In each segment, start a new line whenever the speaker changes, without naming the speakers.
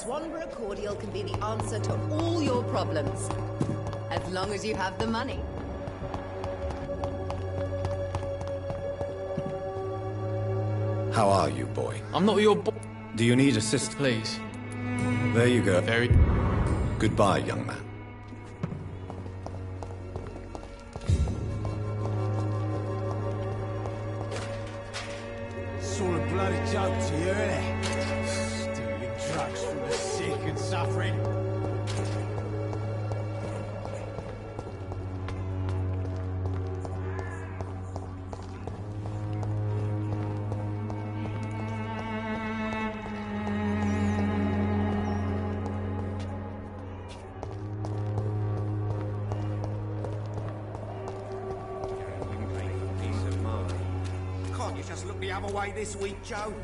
Swanborough cordial can be the answer to all your problems. As long as you have the money.
How are you, boy?
I'm not your boy.
Do you need assistance?
Please.
There you go.
Very...
Goodbye, young man.
It's all a bloody joke to you, isn't it? Stealing drugs from the sick and suffering.
Just look the other way this week, Joe.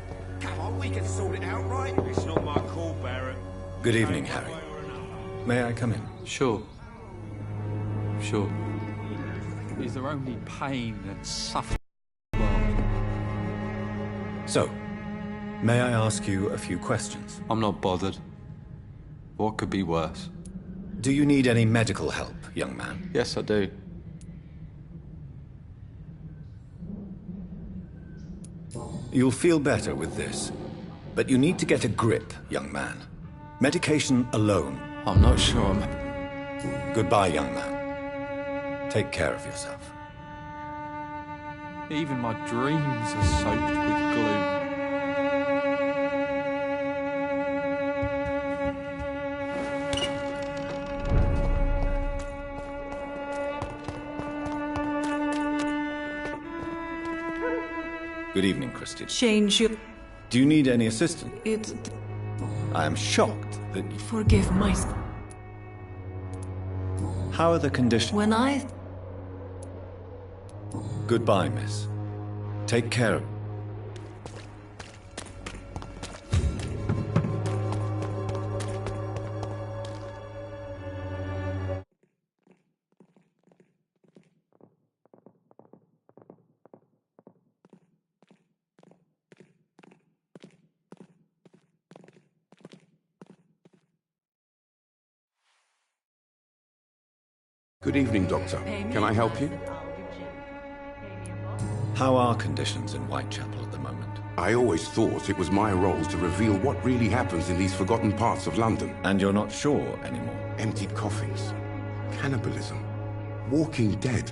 Come on, we can sort it out, right?
It's not my call, Baron.
Good evening, Harry. May I come in?
Sure. Sure. Is there only pain and suffering in the world?
So, may I ask you a few questions?
I'm not bothered. What could be worse?
Do you need any medical help, young man?
Yes, I do.
You'll feel better with this. But you need to get a grip, young man. Medication alone.
I'm not sure I'm...
Goodbye, young man. Take care of yourself.
Even my dreams are soaked with gloom.
Good evening, Christian.
Change your...
Do you need any assistance?
It...
I am shocked that...
Forgive my...
How are the conditions?
When I...
Goodbye, miss. Take care of...
Good evening, Doctor. Can I help you?
How are conditions in Whitechapel at the moment?
I always thought it was my role to reveal what really happens in these forgotten parts of London.
And you're not sure anymore?
Emptied coffins, cannibalism, walking dead.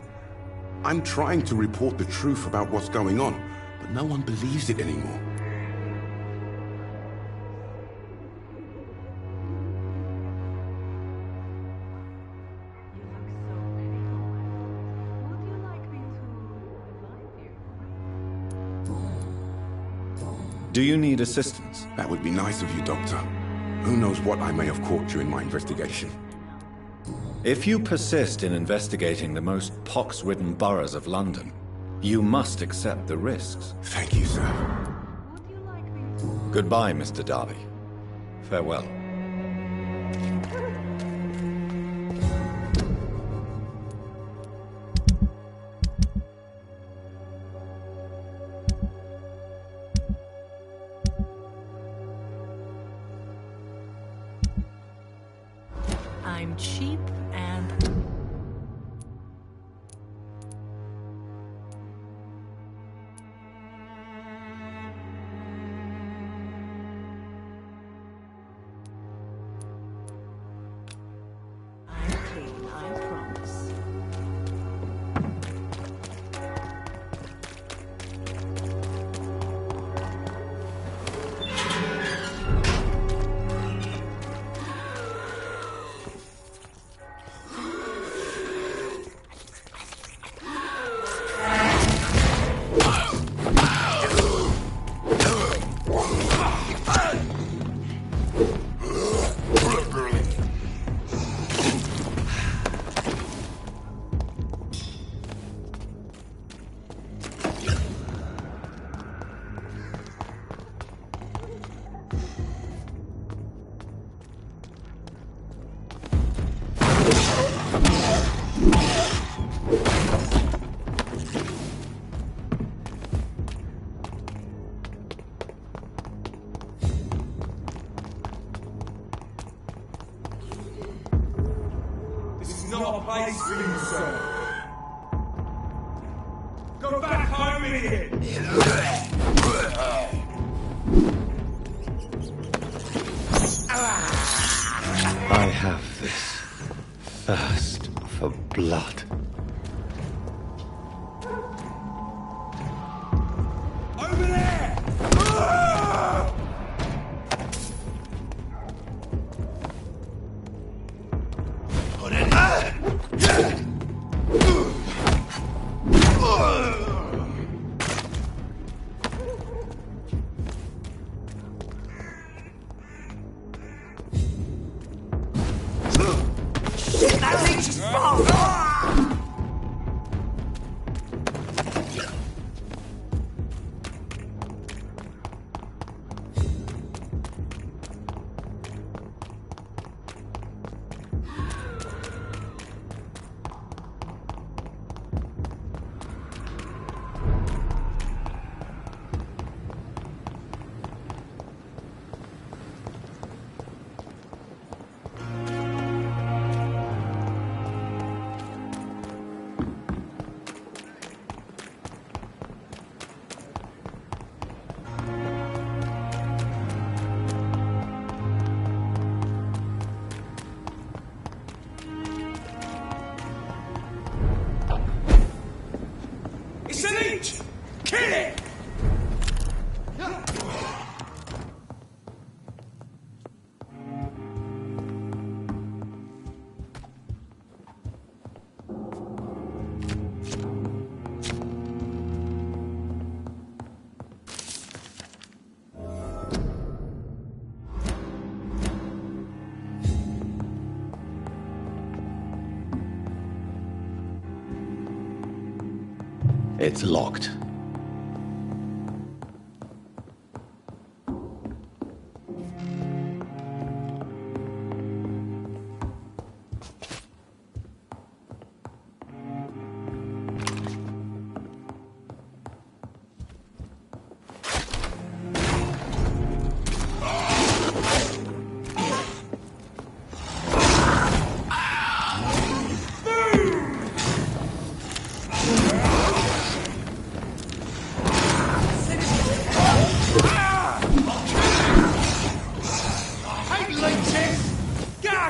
I'm trying to report the truth about what's going on, but no one believes it anymore.
Do you need assistance?
That would be nice of you, Doctor. Who knows what I may have caught during my investigation.
If you persist in investigating the most pox-ridden boroughs of London, you must accept the risks.
Thank you, sir.
Goodbye, Mr. Darby. Farewell.
I'm cheap and... I'm clean, I promise.
got a place for you, sir. Go back home with it.
I have this thirst for blood.
Over there! It's a leech! Kill it!
It's locked.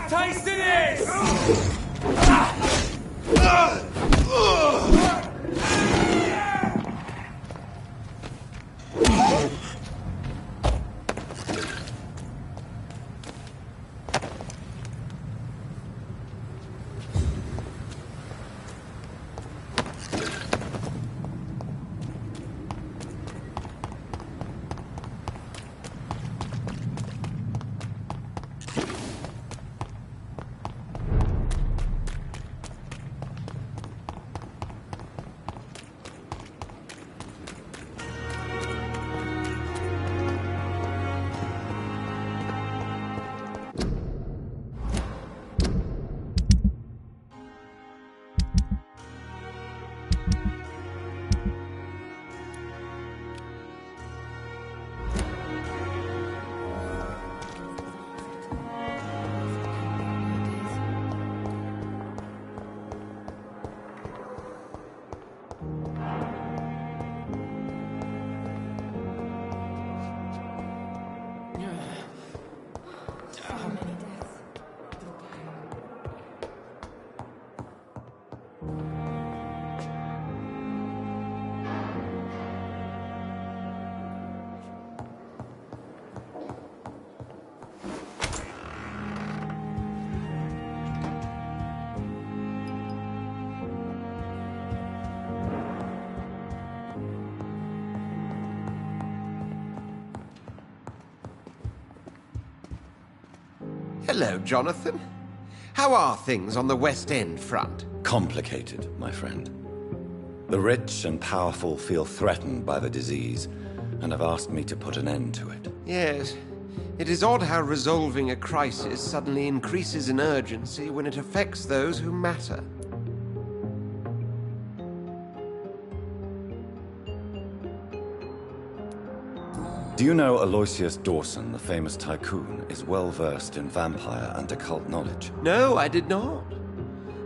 Taste of this!
Hello, Jonathan. How are things on the West End front?
Complicated, my friend. The rich and powerful feel threatened by the disease and have asked me to put an end to it.
Yes. It is odd how resolving a crisis suddenly increases in urgency when it affects those who matter.
Do you know Aloysius Dawson, the famous tycoon, is well versed in vampire and occult knowledge?
No, I did not.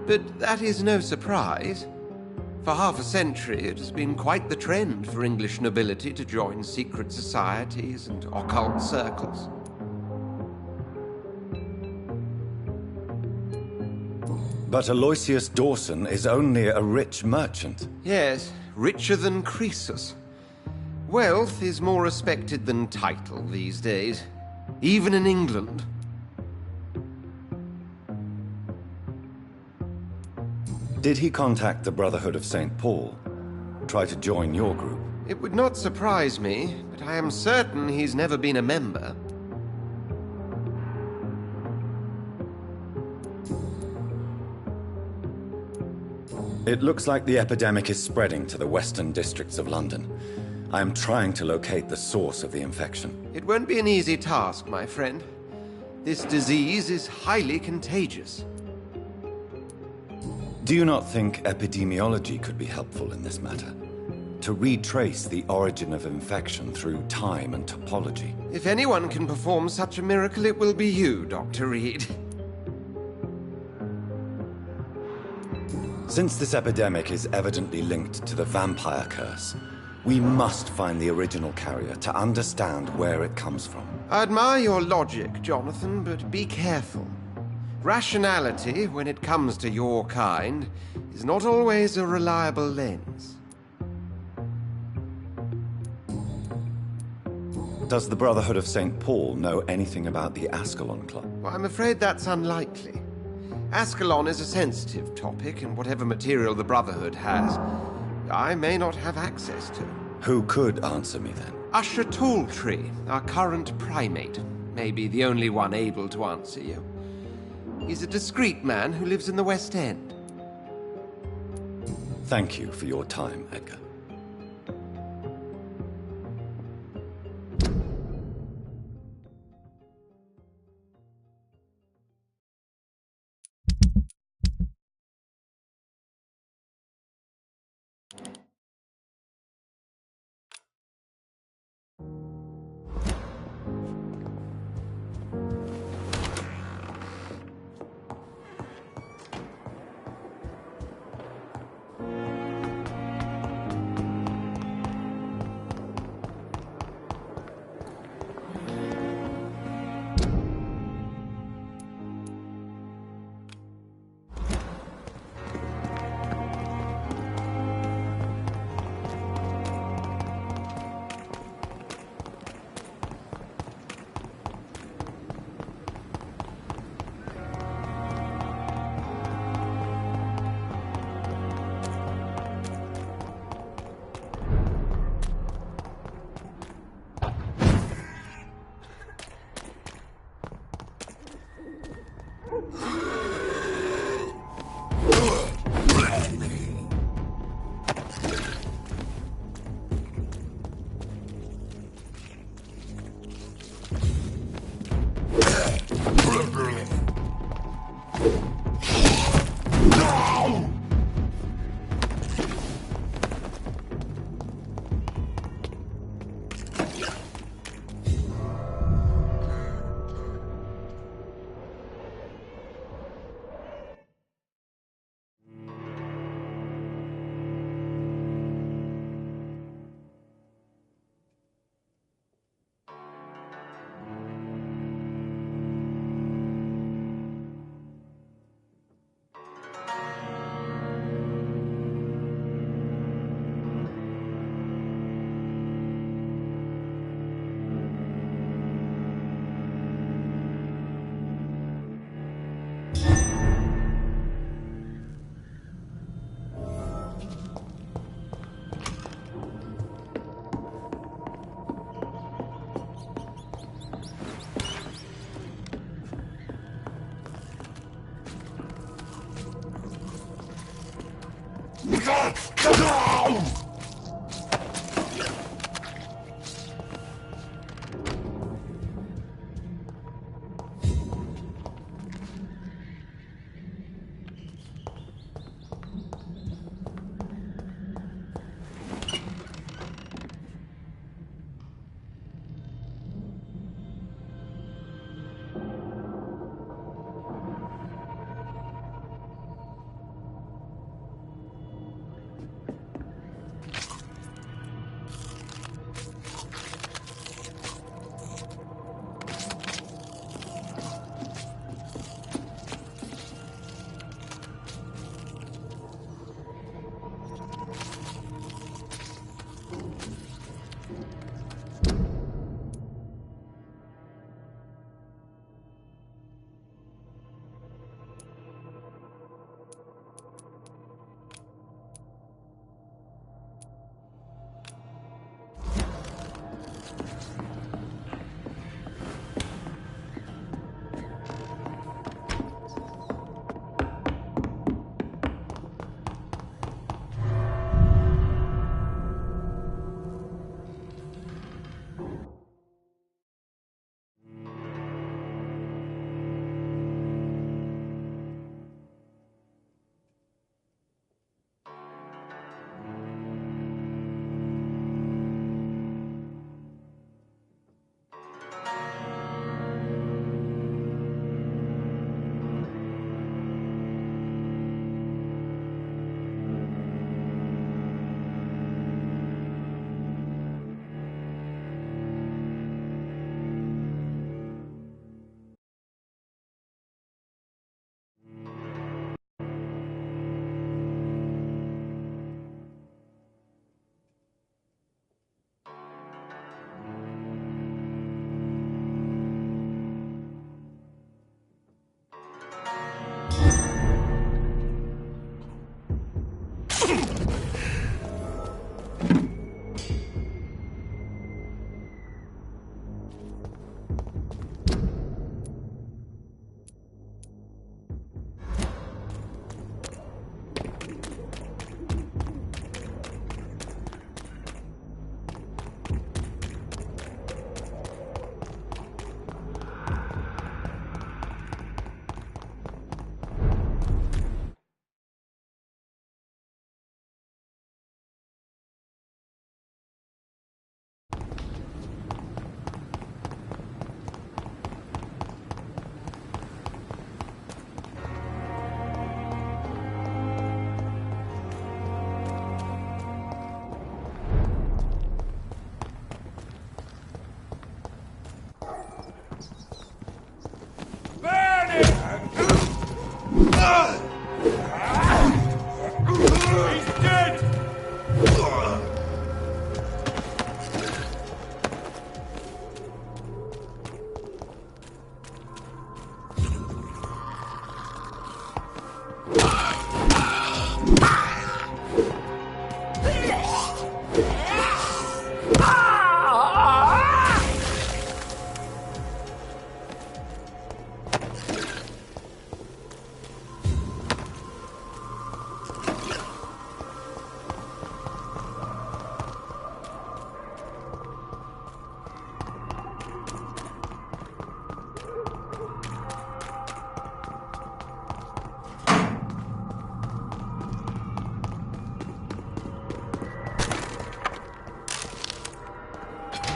But that is no surprise. For half a century, it has been quite the trend for English nobility to join secret societies and occult circles.
But Aloysius Dawson is only a rich merchant.
Yes, richer than Croesus. Wealth is more respected than title these days, even in England.
Did he contact the Brotherhood of St. Paul? Try to join your group?
It would not surprise me, but I am certain he's never been a member.
It looks like the epidemic is spreading to the western districts of London. I am trying to locate the source of the infection.
It won't be an easy task, my friend. This disease is highly contagious.
Do you not think epidemiology could be helpful in this matter? To retrace the origin of infection through time and topology?
If anyone can perform such a miracle, it will be you, Dr. Reed.
Since this epidemic is evidently linked to the vampire curse, we must find the original carrier to understand where it comes from.
I admire your logic, Jonathan, but be careful. Rationality, when it comes to your kind, is not always a reliable lens.
Does the Brotherhood of St. Paul know anything about the Ascalon Club?
Well, I'm afraid that's unlikely. Ascalon is a sensitive topic, and whatever material the Brotherhood has, I may not have access to.
Who could answer me then?
Usher Talltree, our current primate, may be the only one able to answer you. He's a discreet man who lives in the West End.
Thank you for your time, Edgar.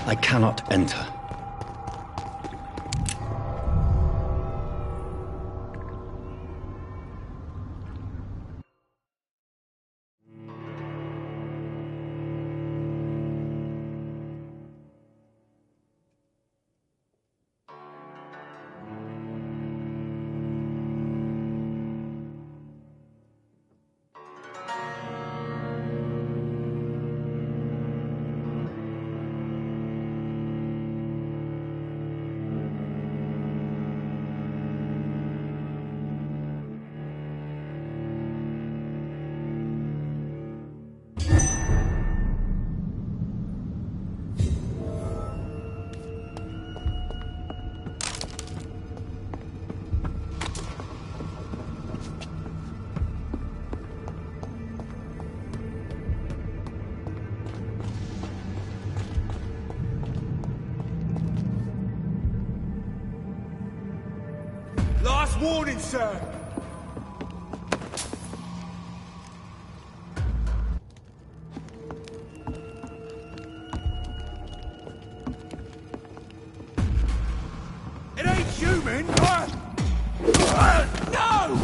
I cannot enter.
Last warning, sir. It ain't human. No!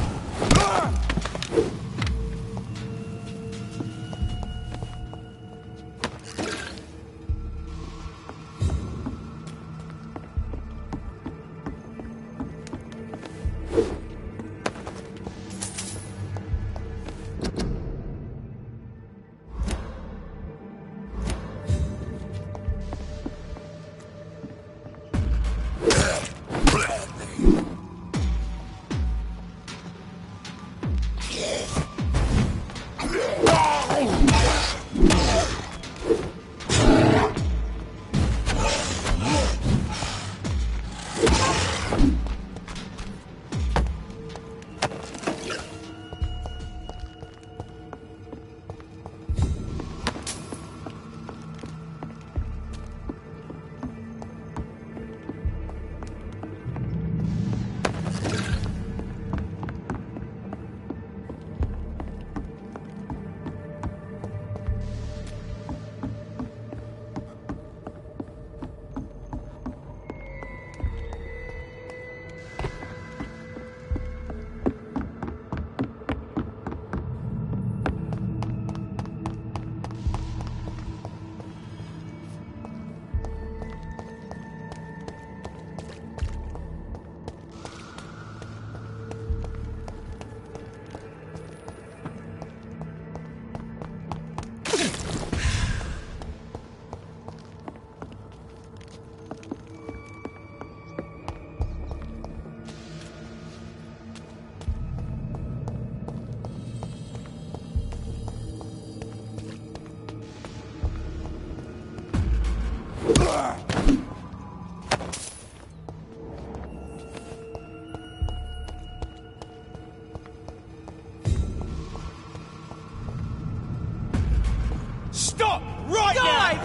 Stop! Right now!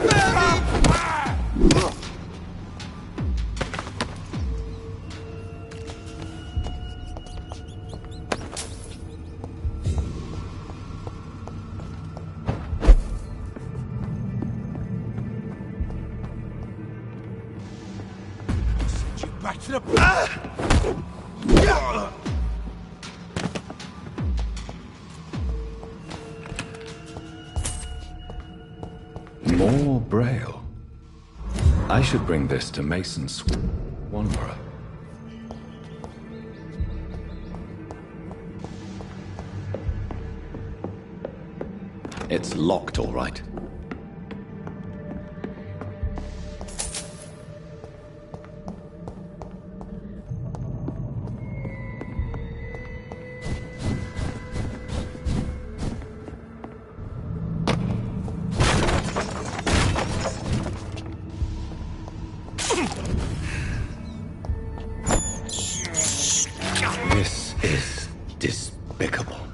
Send you back to the...
More Braille. I should bring this to Mason's Wanderer. It's locked, all right. despicable.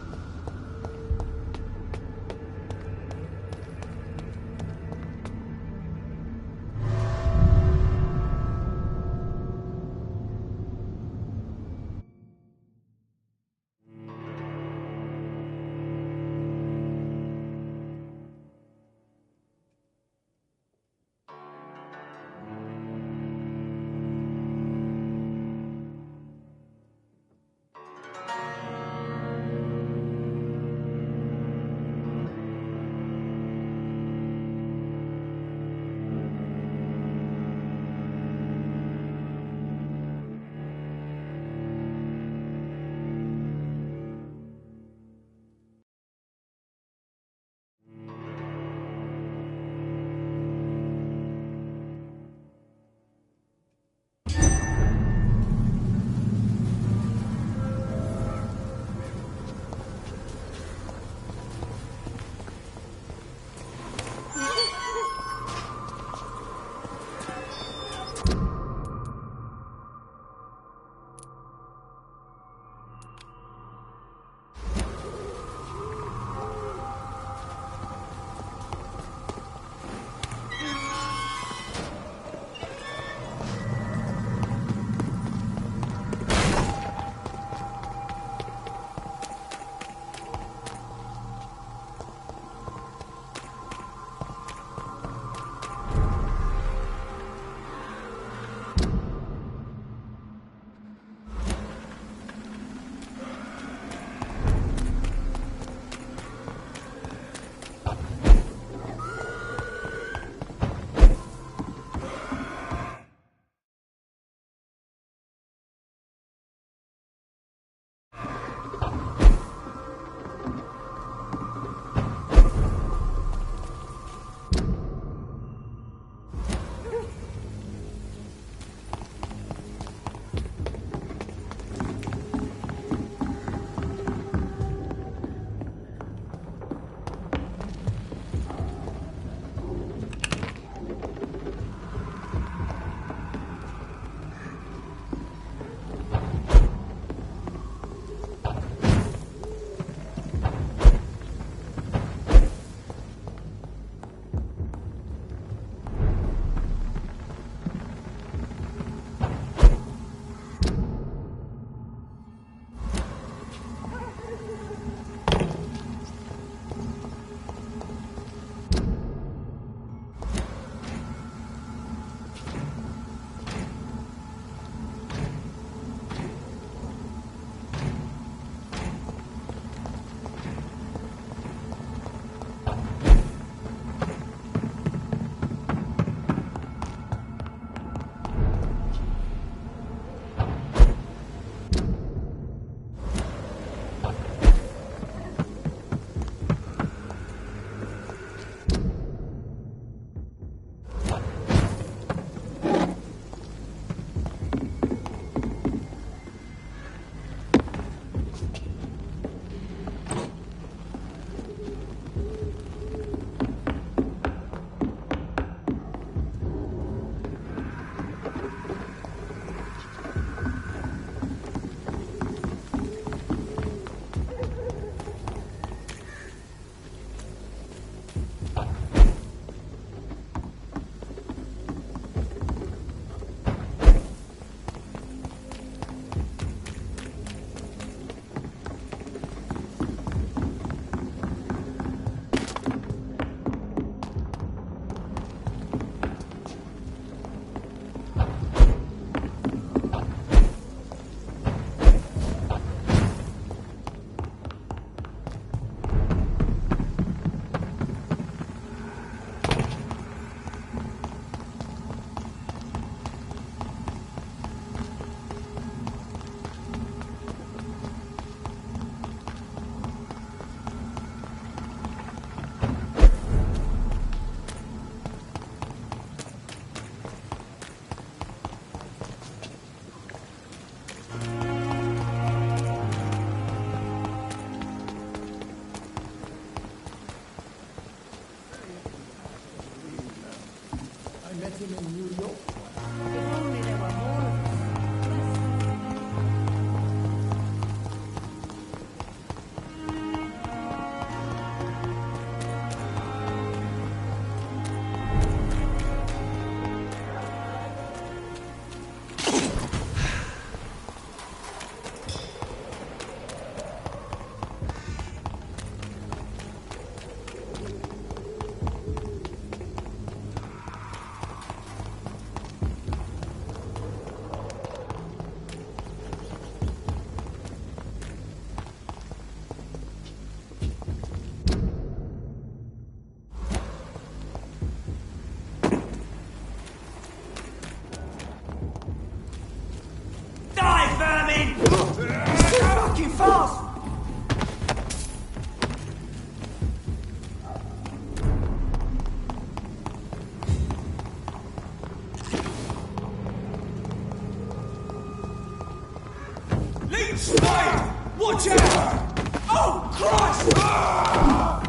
Oh, Christ! Ah!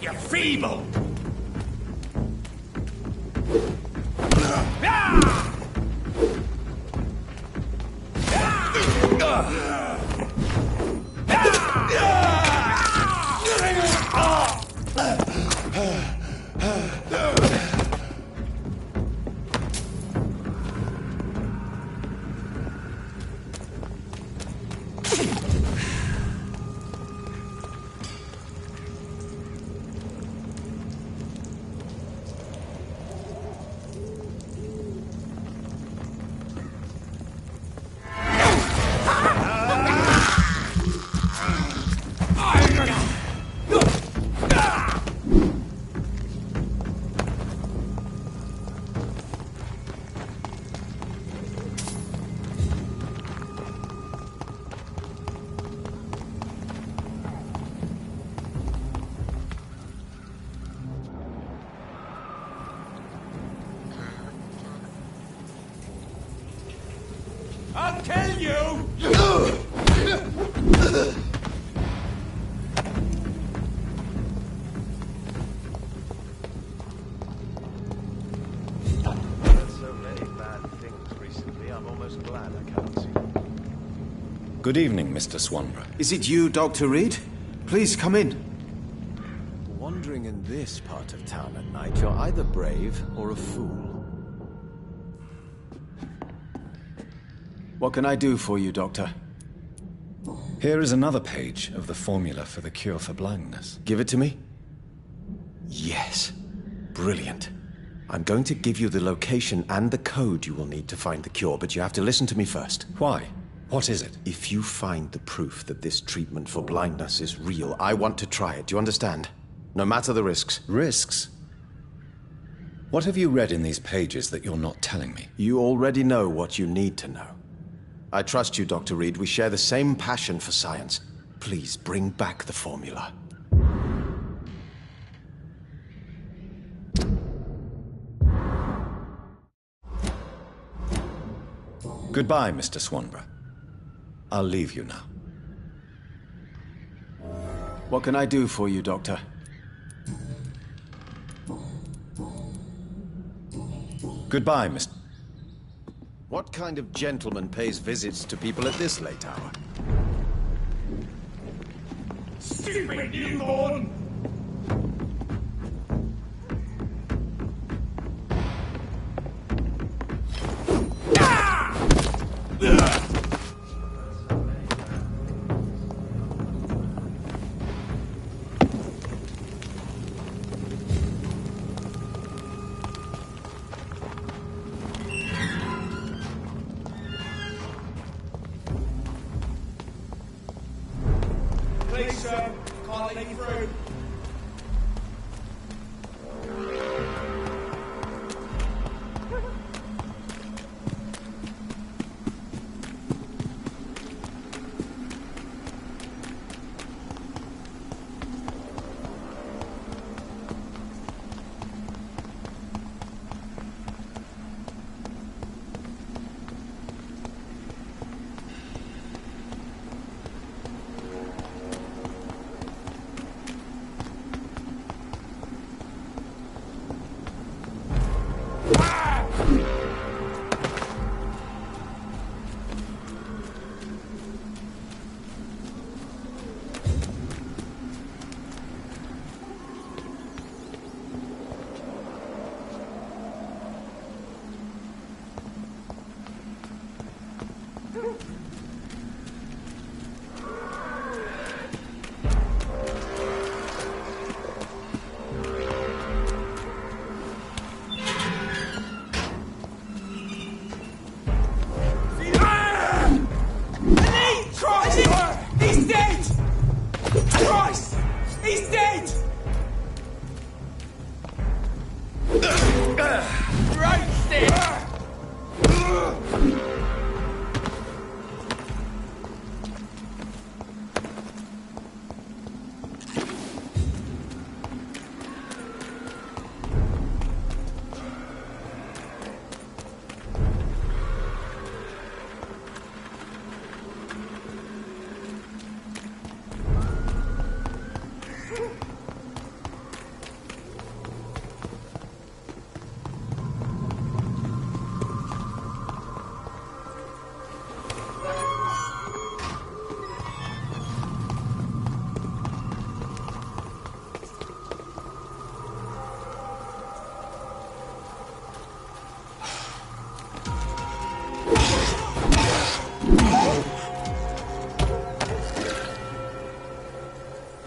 You're feeble! I'll kill you!
So many bad things recently, I'm almost glad I can't see them.
Good evening, Mr. Swanborough.
Is it you, Dr. Reed? Please come in. Wandering in this part of town at night, you're either brave or a fool. What can I do for you, Doctor?
Here is another page of the formula for the cure for blindness.
Give it to me? Yes. Brilliant. I'm going to give you the location and the code you will need to find the cure, but you have to listen to me first.
Why? What is it?
If you find the proof that this treatment for blindness is real, I want to try it. Do you understand? No matter the risks.
Risks? What have you read in these pages that you're not telling me?
You already know what you need to know. I trust you, Dr. Reed. We share the same passion for science. Please bring back the formula.
Goodbye, Mr. Swanborough. I'll leave you now.
What can I do for you, Doctor?
Goodbye, Mr.
What kind of gentleman pays visits to people at this late hour?
Stupid newborn! Please, sir. Can't let you through.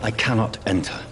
I cannot enter.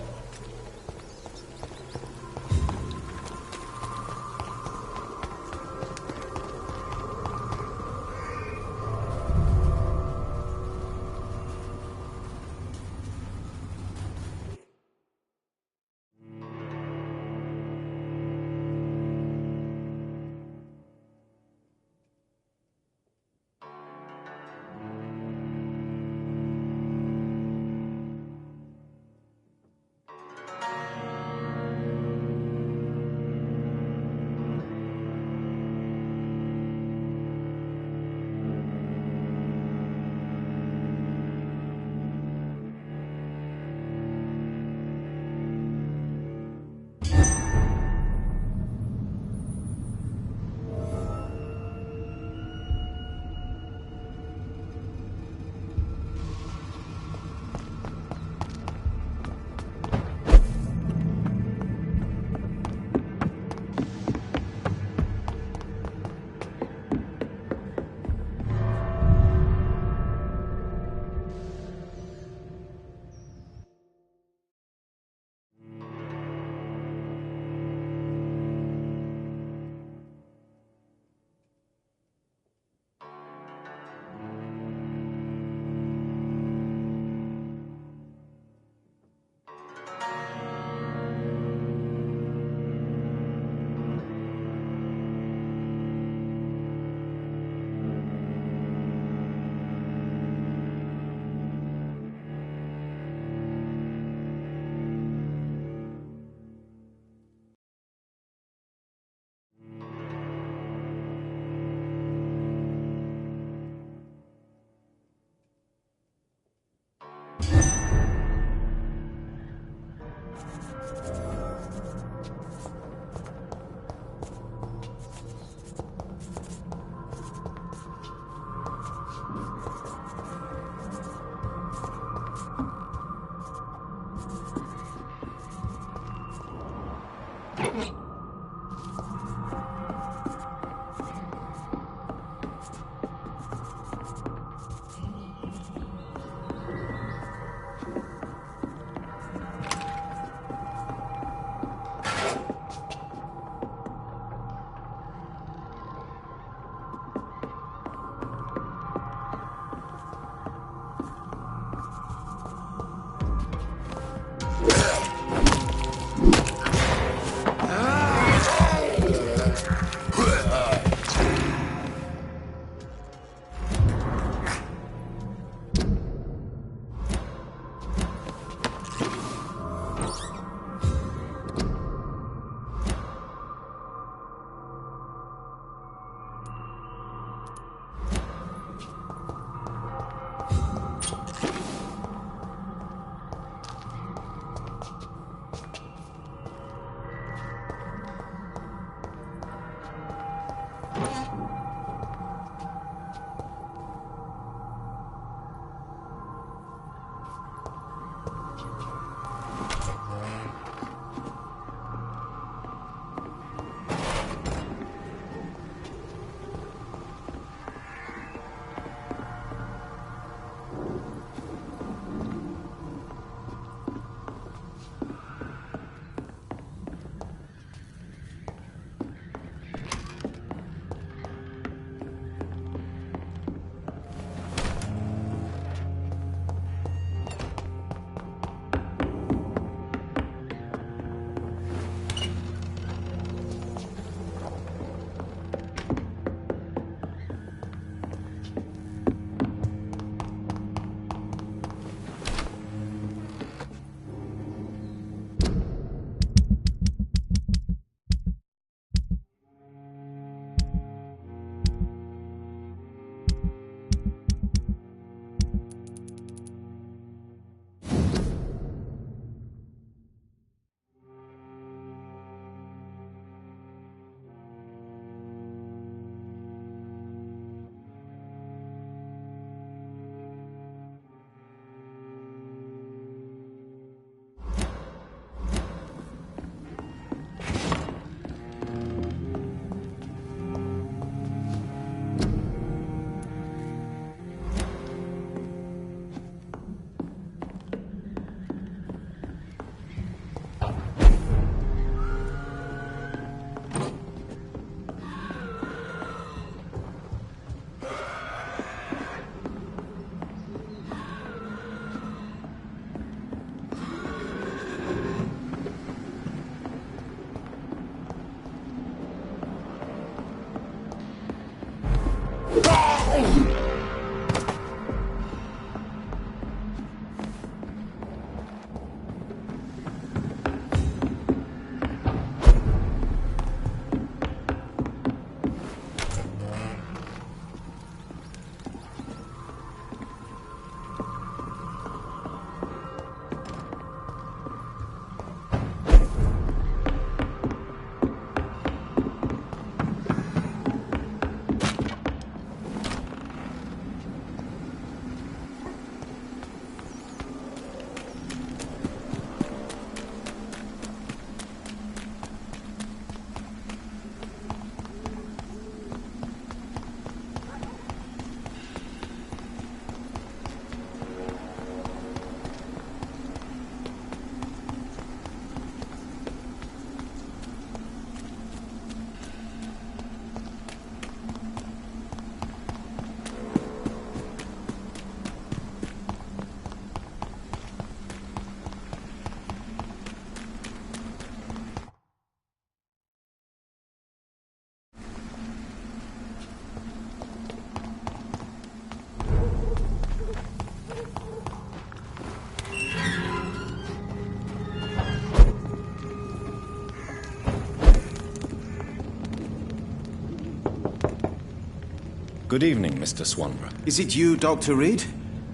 Good evening, Mr. Swanborough.
Is it you, Dr. Reed?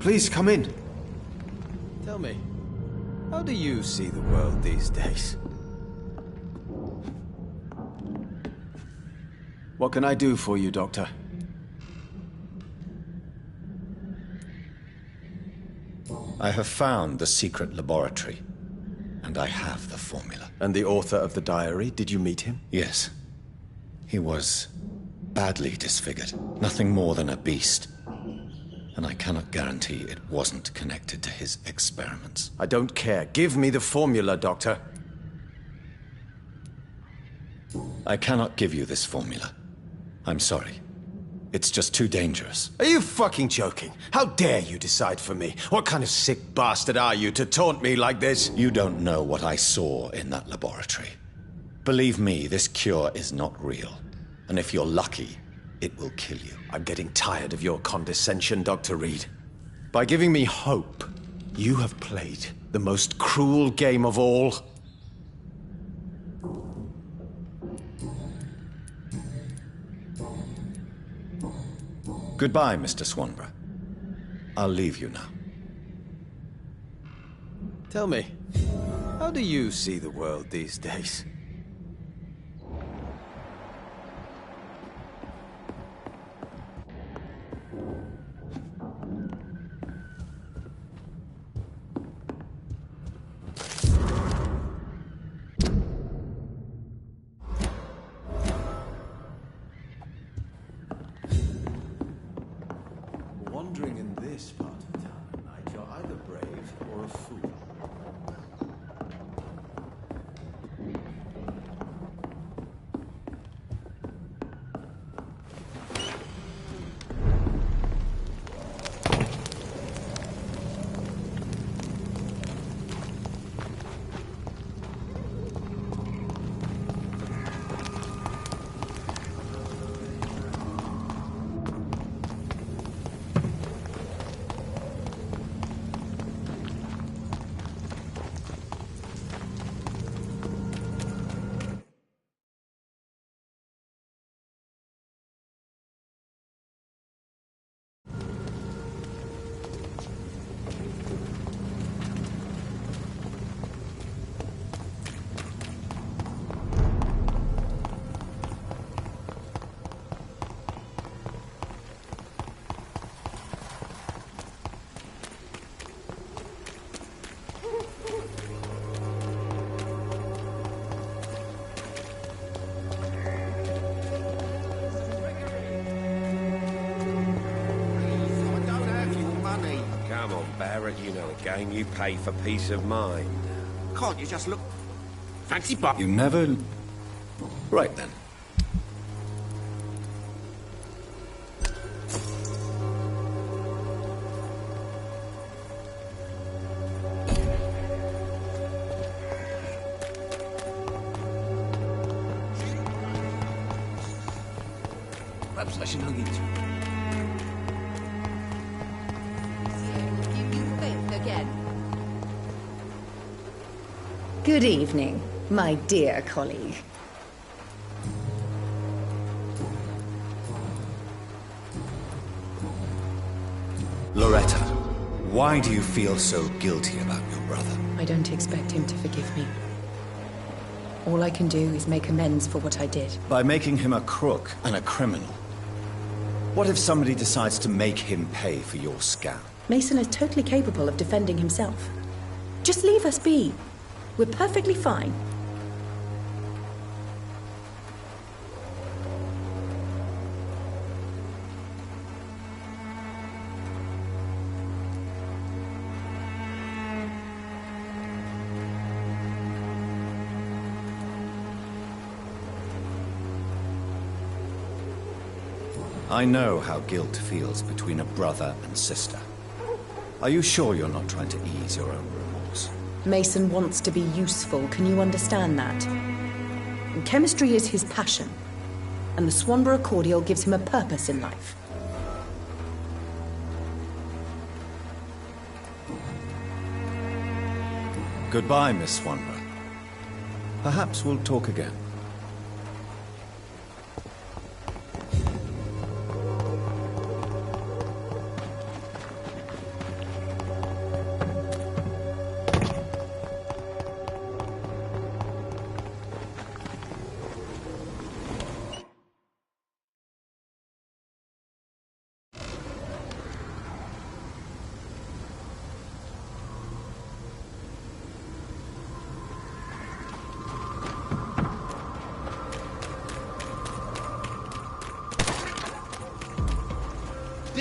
Please come in. Tell me, how do you see the world these days? What can I do for you, Doctor?
I have found the secret laboratory, and I have the formula.
And the author of the diary, did you meet him?
Yes. He was badly disfigured. Nothing more than a beast. And I cannot guarantee it wasn't connected to his experiments.
I don't care. Give me the formula, Doctor.
I cannot give you this formula. I'm sorry. It's just too dangerous.
Are you fucking joking? How dare you decide for me? What kind of sick bastard are you to taunt me like this?
You don't know what I saw in that laboratory. Believe me, this cure is not real. And if you're lucky, it will kill you.
I'm getting tired of your condescension, Dr. Reed. By giving me hope, you have played the most cruel game of all.
Goodbye, Mr. Swanborough. I'll leave you now.
Tell me, how do you see the world these days? Wandering in this part of town at night, you're either brave or a fool.
You know the game. You pay for peace of mind. Can't you just look... Fancy bar...
You never... Right then.
Perhaps I should look into it.
Good evening, my dear colleague.
Loretta, why do you feel so guilty about your brother?
I don't expect him to forgive me. All I can do is make amends for what I did.
By making him a crook and a criminal. What if somebody decides to make him pay for your scam?
Mason is totally capable of defending himself. Just leave us be. We're perfectly fine.
I know how guilt feels between a brother and sister. Are you sure you're not trying to ease your own remorse?
Mason wants to be useful, can you understand that? And chemistry is his passion, and the Swanborough cordial gives him a purpose in life.
Goodbye, Miss Swanborough. Perhaps we'll talk again.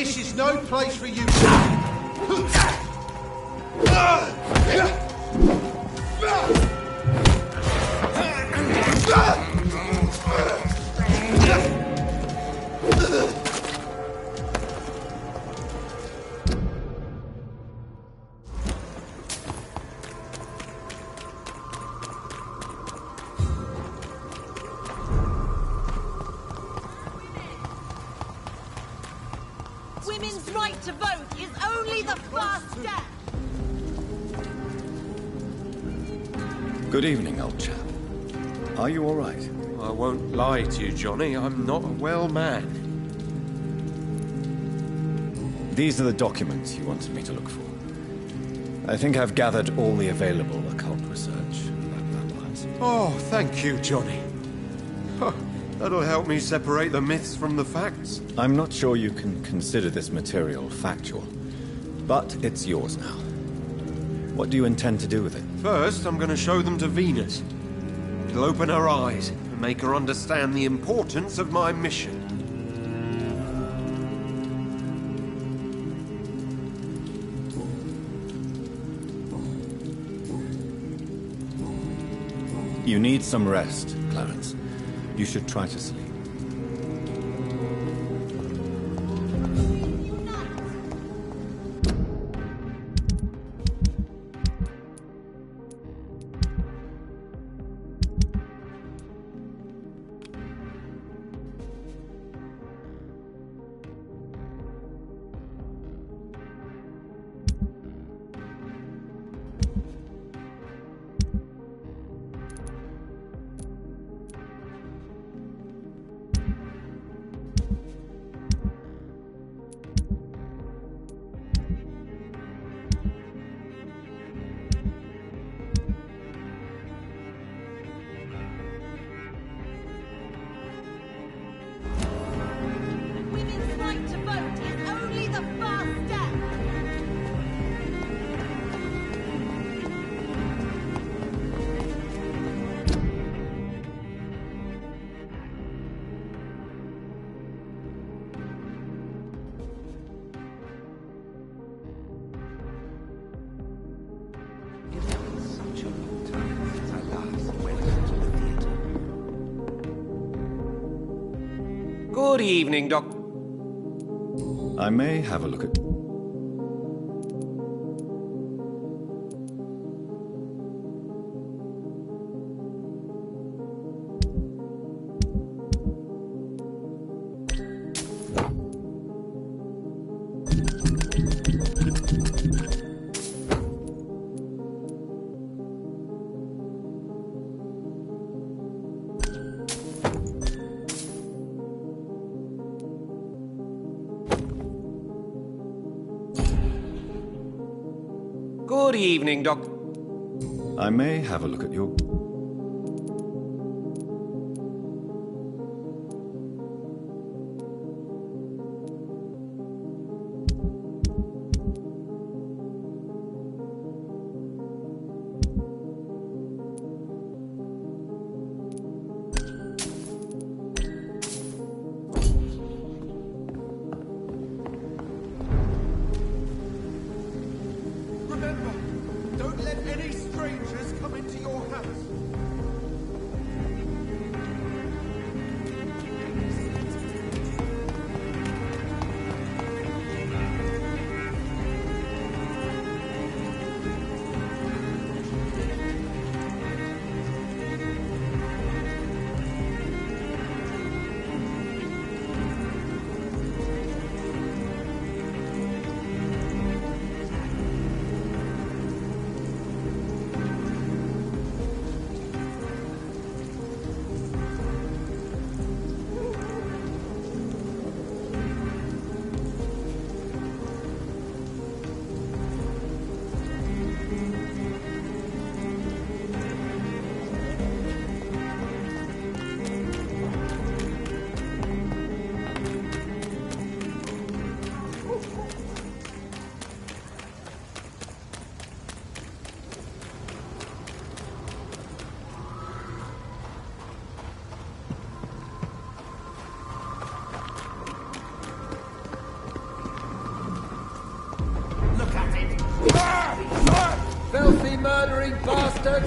This is no place for you.
Women's right to vote is only the first step.
Good evening, old chap. Are you all right?
I won't lie to you, Johnny. I'm not a well man.
These are the documents you wanted me to look for. I think I've gathered all the available occult research about vampires.
Oh, thank you, Johnny. Huh, that'll help me separate the myths from the facts.
I'm not sure you can consider this material factual, but it's yours now. What do you intend to do with it?
First, I'm going to show them to Venus. It'll open her eyes and make her understand the importance of my mission.
You need some rest, Clarence. You should try to sleep.
Women's right to vote is only the first step.
It's been such a long time since I last went to the theatre.
Good evening, Doc.
I may have a look at...
Good evening, Doc.
I may have a look at your...
Remember, don't let any strangers come into your house.
Filthy murdering bastard!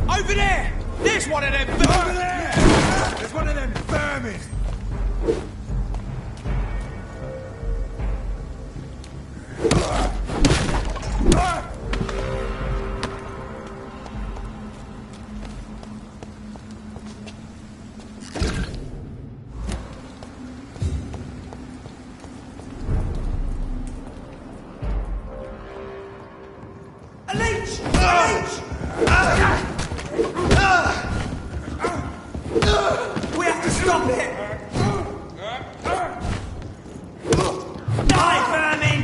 Over there! There's one of them vermin! Over there! There's one of them vermin! A leech! A leech! We have to stop it! Die, vermin!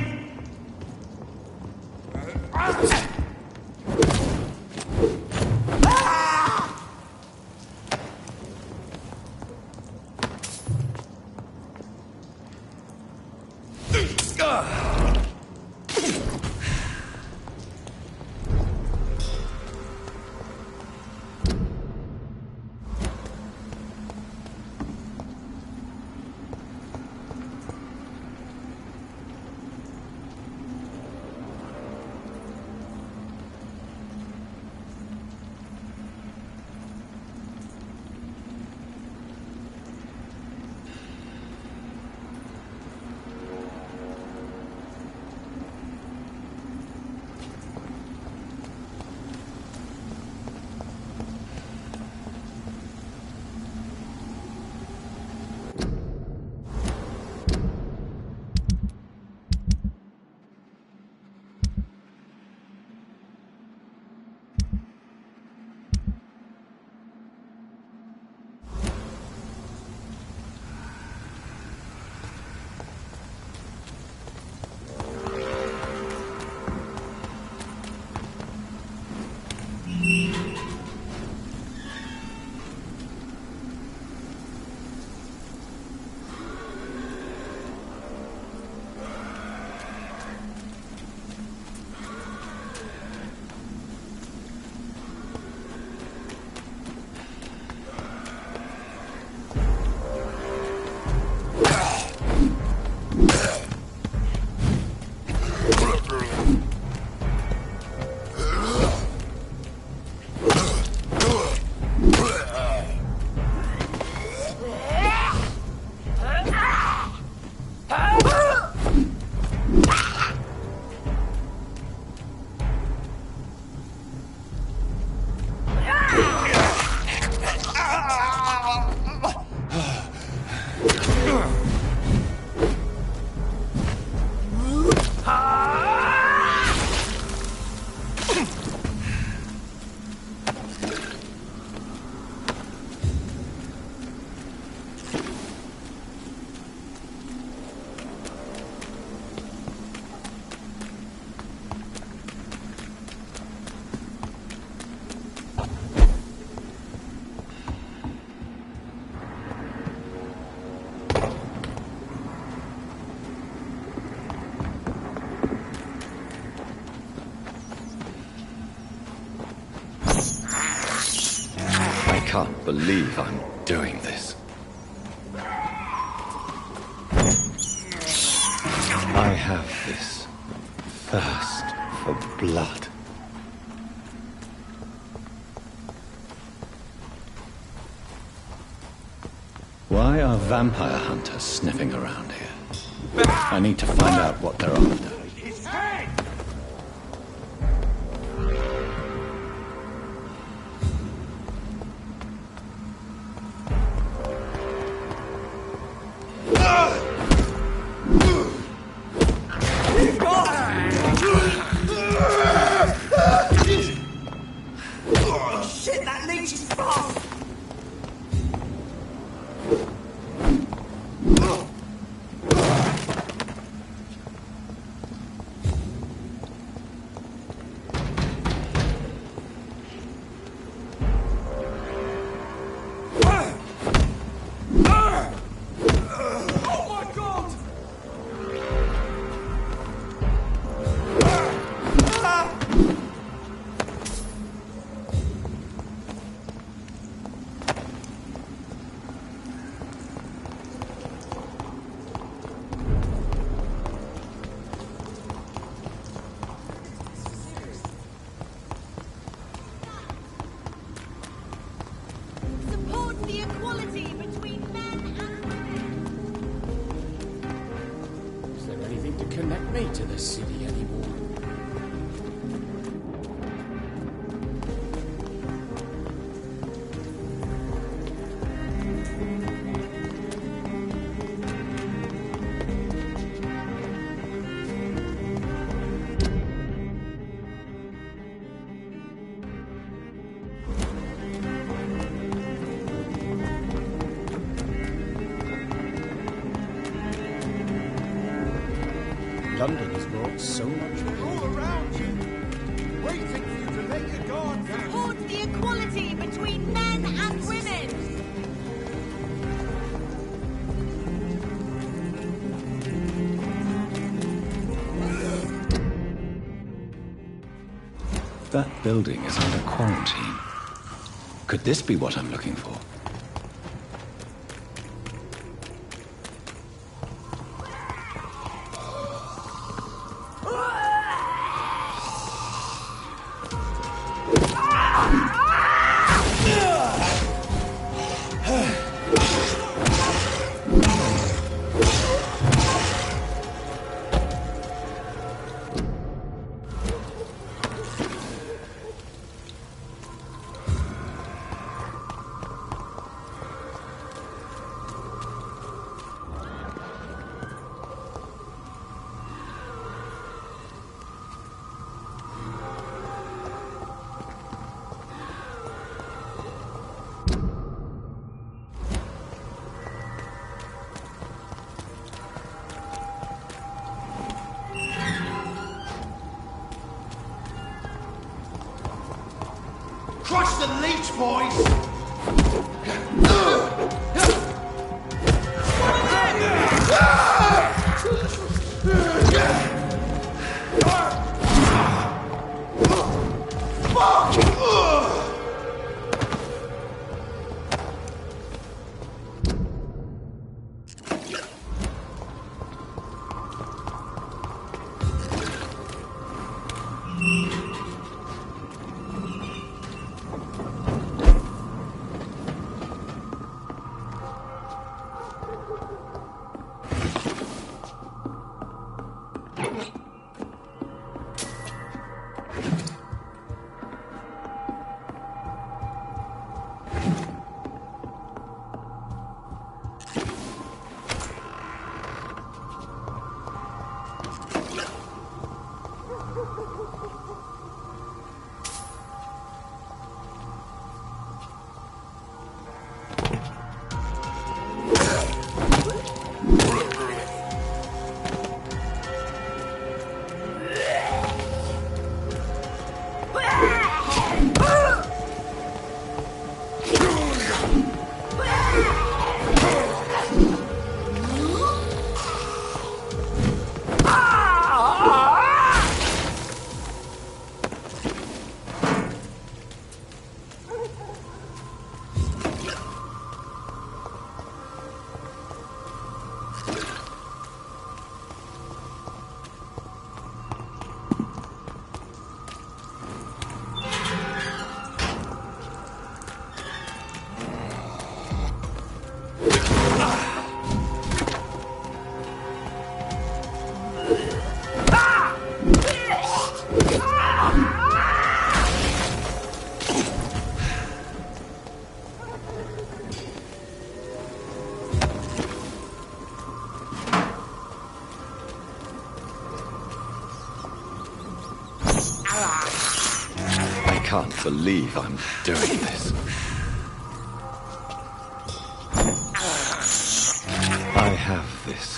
can't believe I'm doing this. I have this thirst for blood. Why are vampire hunters sniffing around here? I need to find out what they're after.
His head! Shit, that leech is fast!
Support the equality between men and women.
Is there anything to connect me to the city anymore? London has brought so much.
They're all around you, waiting for you to let your guard down.
Support the equality between men and women.
That building is under quarantine. Could this be what I'm looking for?
Crush the leech, boys!
I can't believe I'm doing this. I have this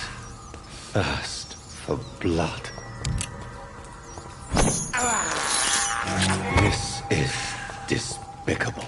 thirst for blood. This is despicable.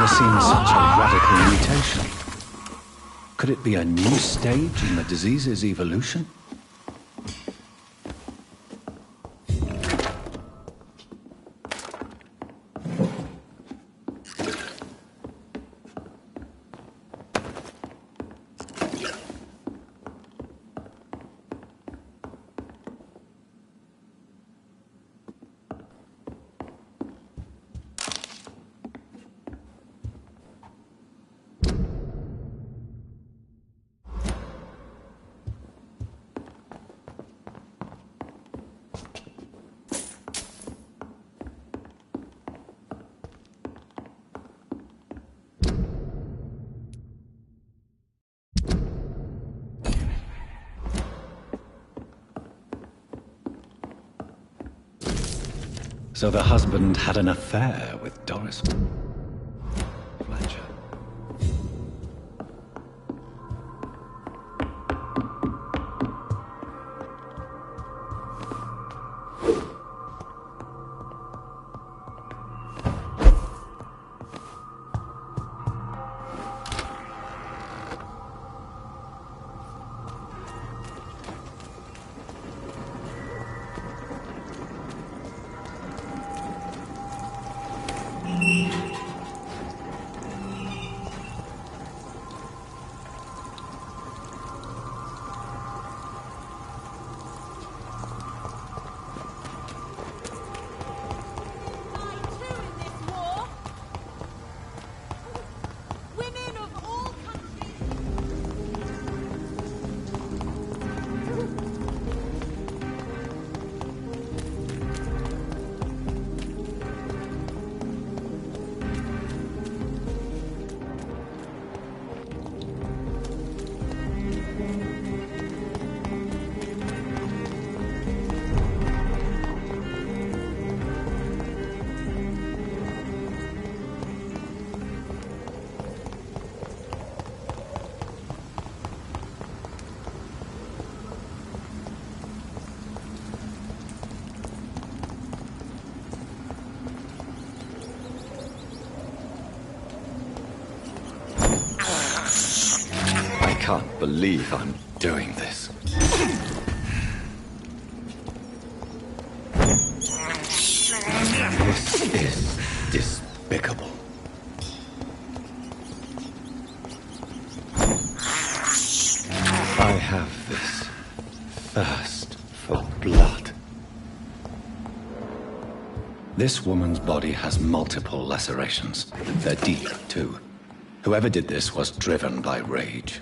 Seen such a radical mutation. Could it be a new stage in the disease's evolution? So the husband had an affair with Doris Fletcher. can't believe I'm doing this. This is despicable. I have this thirst for blood. This woman's body has multiple lacerations. They're deep, too. Whoever did this was driven by rage.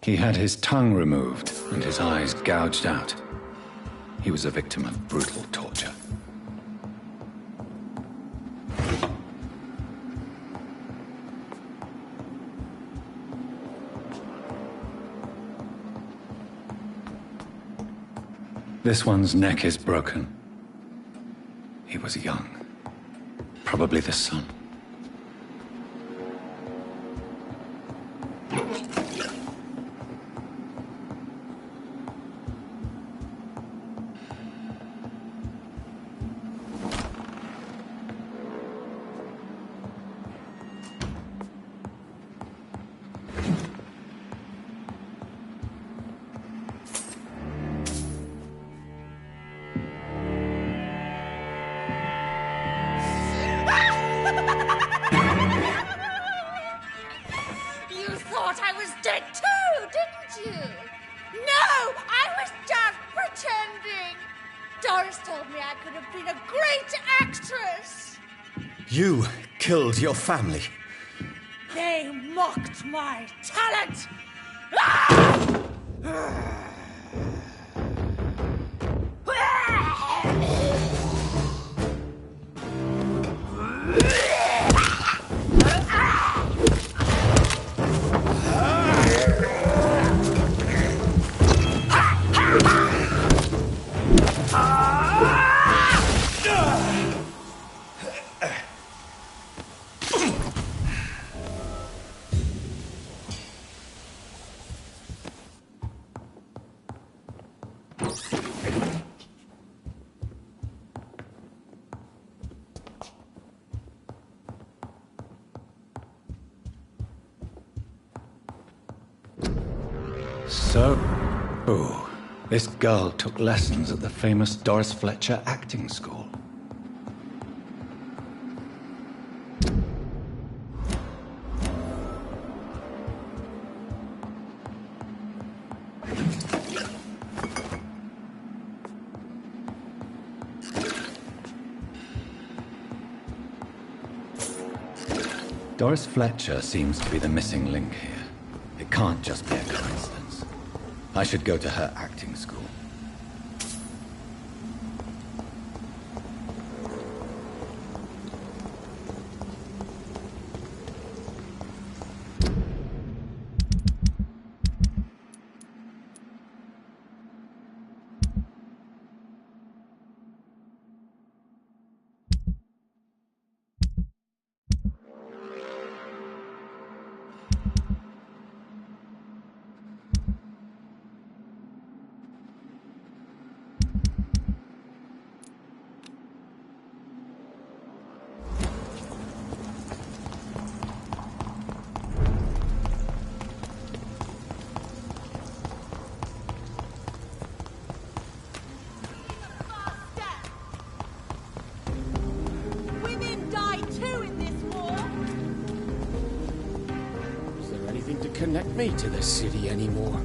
He had his tongue removed and his eyes gouged out. He was a victim of brutal torture. This one's neck is broken. He was young. Probably the son.
You thought I was dead too, didn't you? No, I was just pretending. Doris told me I could have been a great actress.
You killed your family.
They mocked my talent. Ah!
So, this girl took lessons at the famous Doris Fletcher acting school. Doris Fletcher seems to be the missing link here. It can't just be a coincidence. I should go to her acting school.
connect me to the city anymore.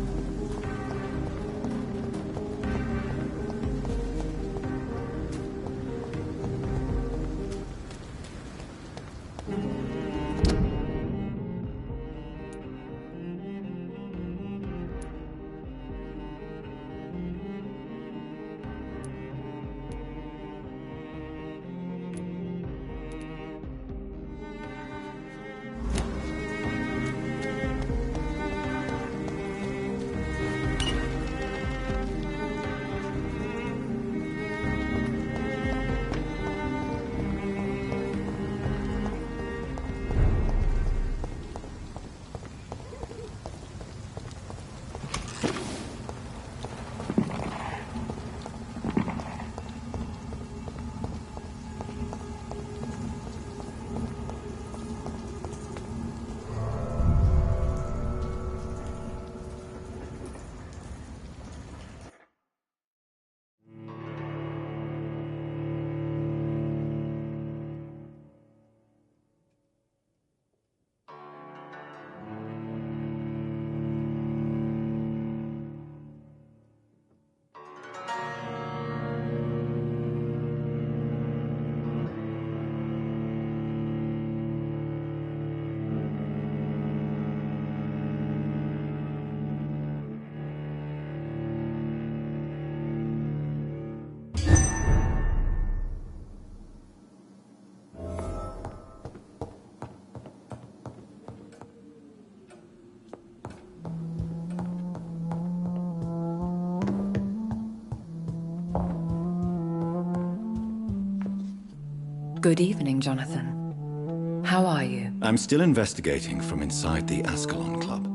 Good evening, Jonathan. How are you?
I'm still investigating from inside the Ascalon Club.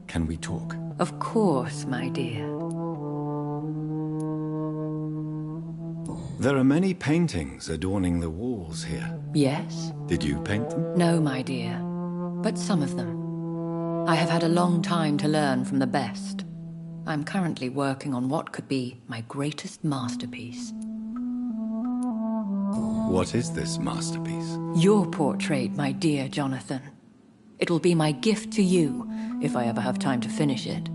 Can we talk?
Of course, my dear.
There are many paintings adorning the walls here.
Yes?
Did you paint them?
No, my dear. But some of them. I have had a long time to learn from the best. I'm currently working on what could be my greatest masterpiece.
What is this masterpiece?
Your portrait, my dear Jonathan. It'll be my gift to you, if I ever have time to finish it.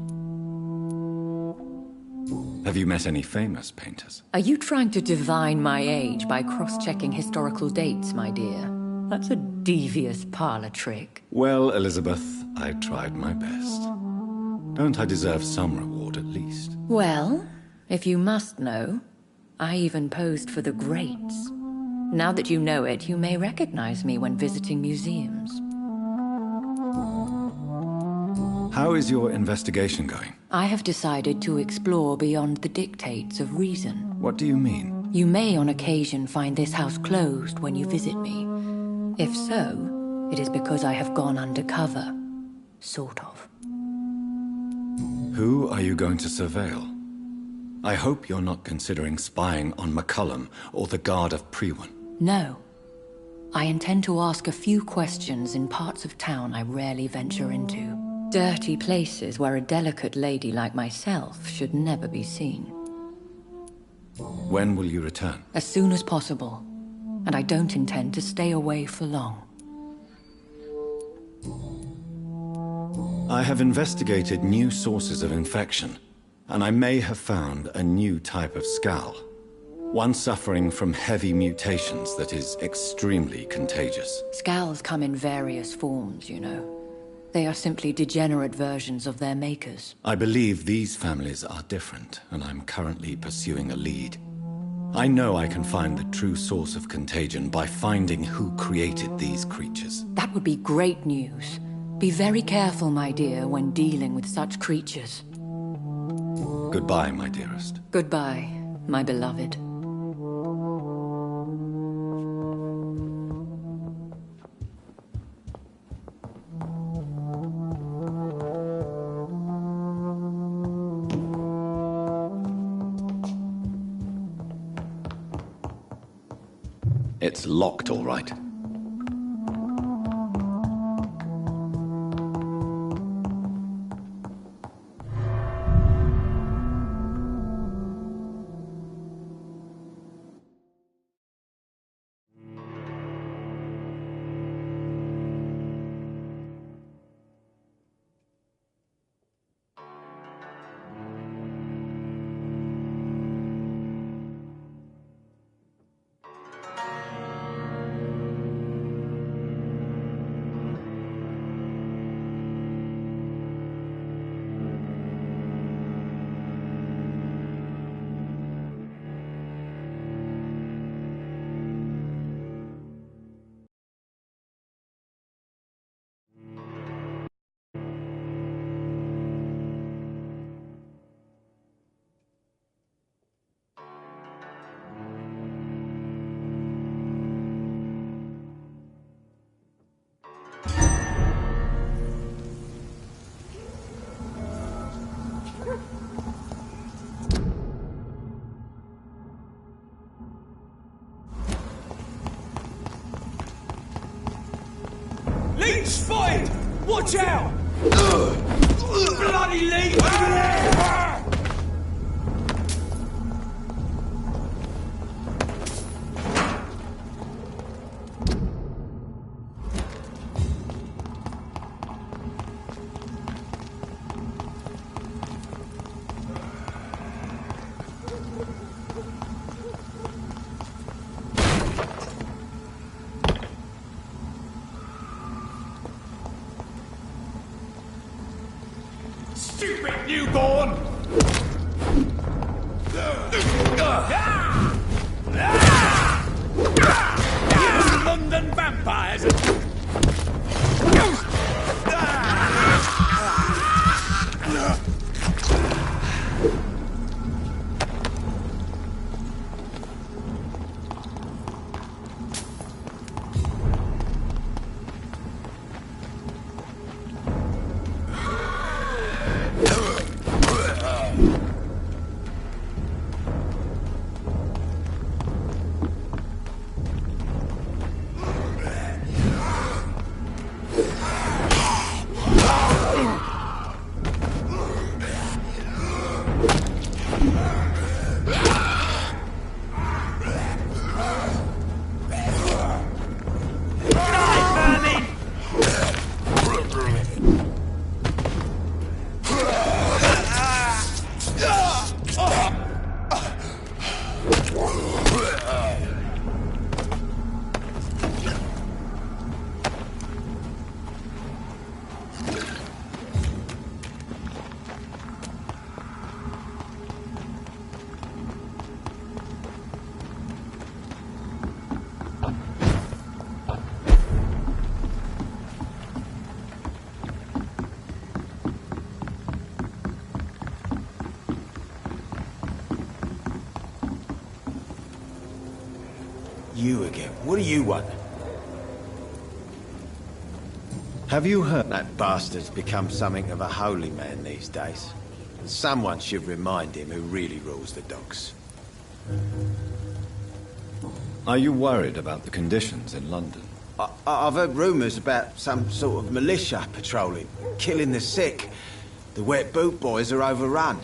Have you met any famous painters?
Are you trying to divine my age by cross-checking historical dates, my dear? That's a devious parlor trick.
Well, Elizabeth, I tried my best. Don't I deserve some reward at least?
Well, if you must know, I even posed for the greats. Now that you know it, you may recognize me when visiting museums.
How is your investigation going?
I have decided to explore beyond the dictates of reason.
What do you mean?
You may on occasion find this house closed when you visit me. If so, it is because I have gone undercover. Sort of.
Who are you going to surveil? I hope you're not considering spying on McCullum or the Guard of Priwen.
No. I intend to ask a few questions in parts of town I rarely venture into. Dirty places where a delicate lady like myself should never be seen.
When will you return?
As soon as possible. And I don't intend to stay away for long.
I have investigated new sources of infection, and I may have found a new type of skull. One suffering from heavy mutations that is extremely contagious.
Scowls come in various forms, you know. They are simply degenerate versions of their makers.
I believe these families are different, and I'm currently pursuing a lead. I know I can find the true source of contagion by finding who created these creatures.
That would be great news. Be very careful, my dear, when dealing with such creatures.
Goodbye, my dearest.
Goodbye, my beloved.
It's locked, all right.
Spotted! Watch out! Bloody leave! Over there! Stupid newborn! You London vampires!
You again. What do you want?
Have you heard?
That bastard's become something of a holy man these days. And someone should remind him who really rules the docks.
Are you worried about the conditions in London?
I've heard rumours about some sort of militia patrolling, killing the sick. The wet boot boys are overrun.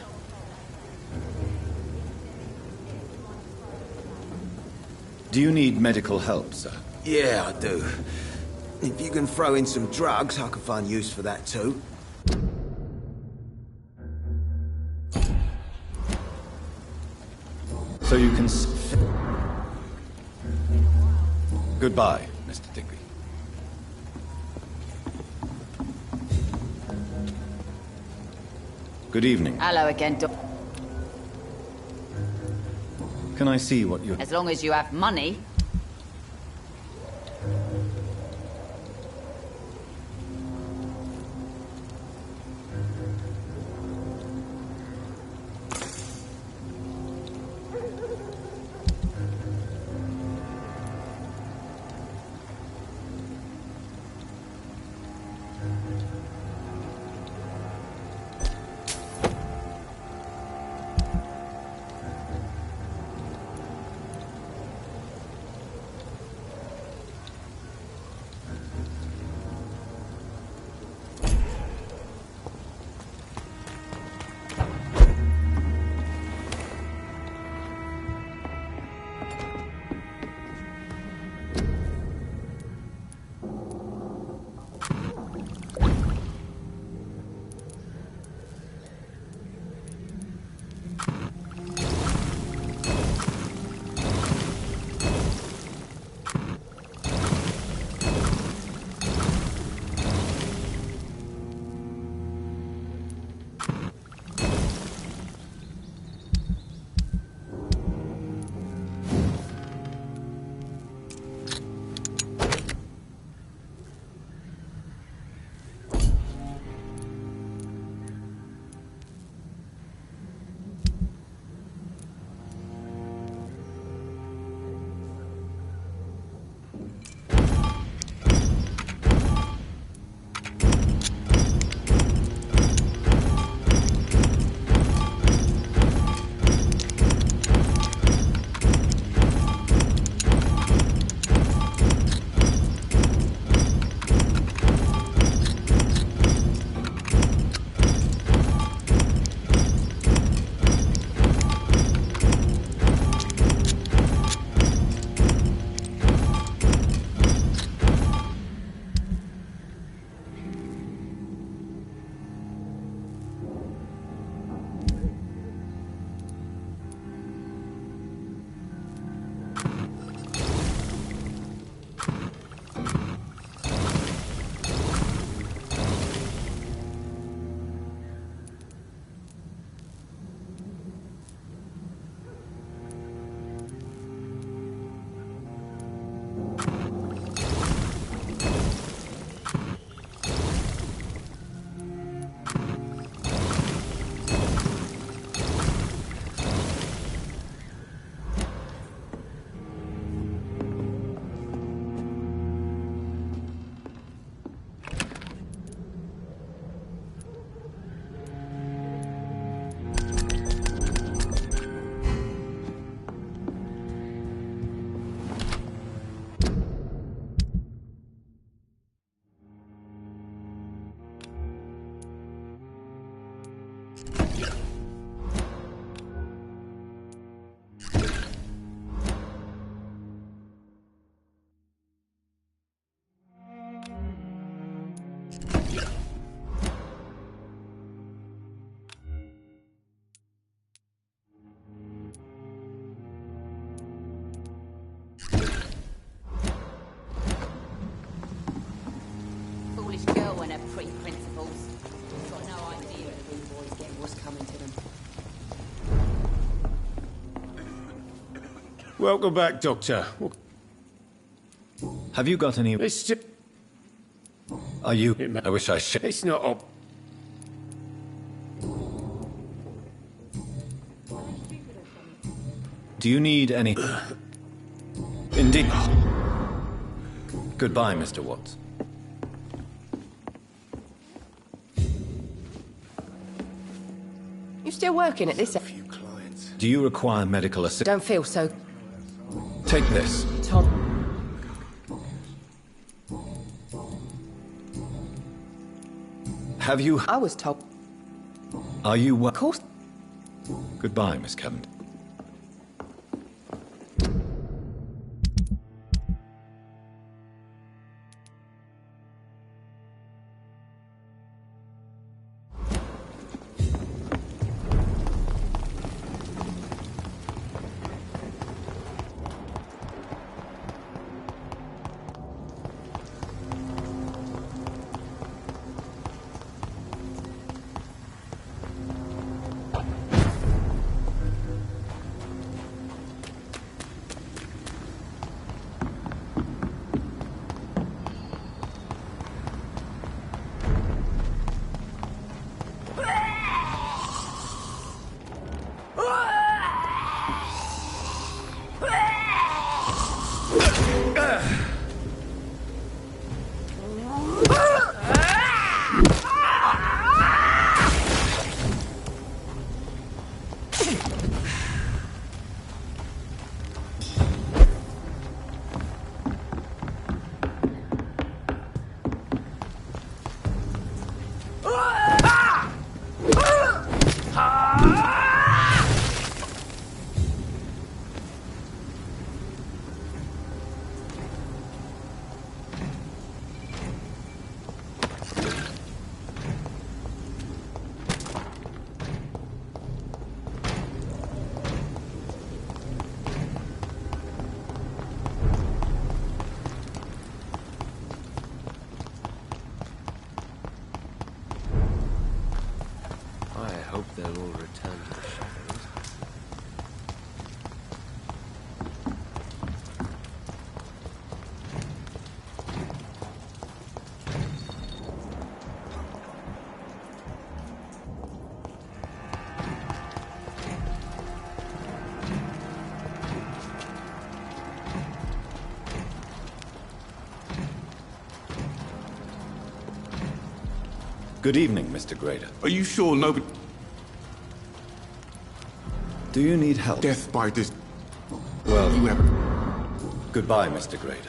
Do you need medical help, sir?
Yeah, I do. If you can throw in some drugs, I can find use for that too.
So you can... Goodbye, Mr. Digby. Good evening.
Hello again,
Can I see what you...
As long as you have money.
Welcome back, Doctor.
Have you got any...
It's just...
Are you... I wish I should...
It's not up.
Do you need any... Indeed. Goodbye, Mr. Watts.
You still working at this?
Do you require medical assistance?
Don't feel so.
Take this.
Tom.
Have you...
I was told.
Are you...
Of course.
Goodbye, Miss Cavendish.
They'll all return to the shadows.
Good evening, Mr. Grader.
Are you sure nobody...
Do you need help?
Death by this...
Well,
you have...
Goodbye, Mr. Grader.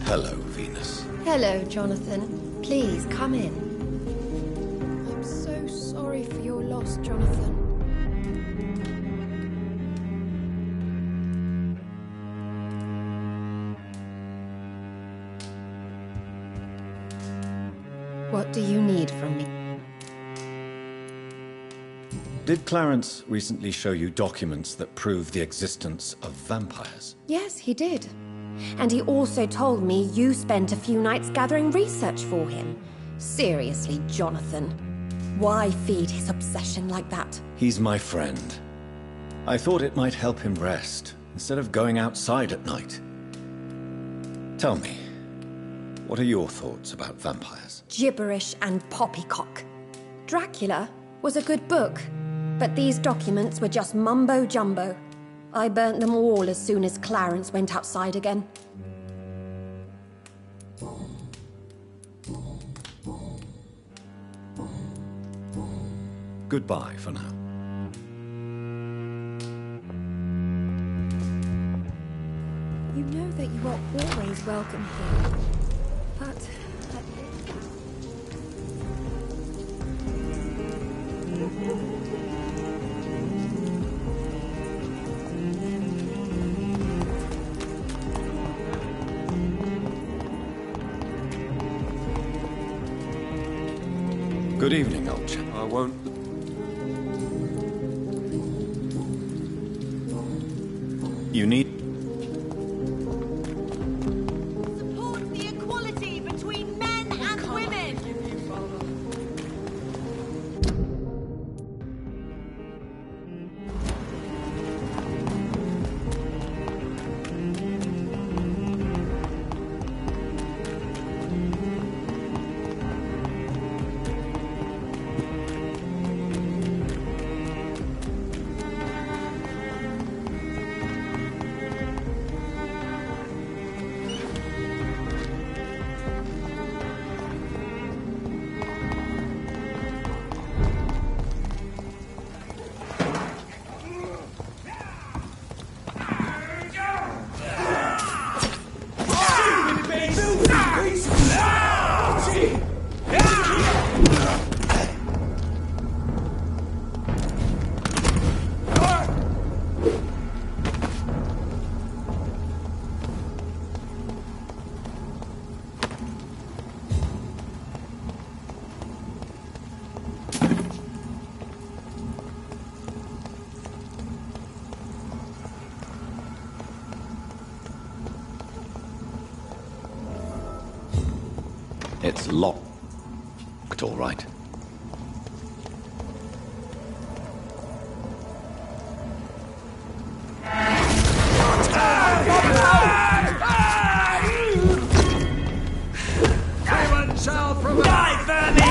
Hello, Venus.
Hello, Jonathan. Please, come in. I'm so sorry for your loss, Jonathan. What do you need from me?
Did Clarence recently show you documents that prove the existence of vampires?
Yes, he did. And he also told me you spent a few nights gathering research for him. Seriously, Jonathan. Why feed his obsession like that?
He's my friend. I thought it might help him rest, instead of going outside at night. Tell me, what are your thoughts about vampires?
Gibberish and poppycock. Dracula was a good book, but these documents were just mumbo-jumbo. I burnt them all as soon as Clarence went outside again.
Goodbye for now.
You know that you are always welcome here, but...
Good evening, old chap.
I won't...
You need...
Support the equality between men and women!
It's locked, all right.
Everyone shall die, Vermin!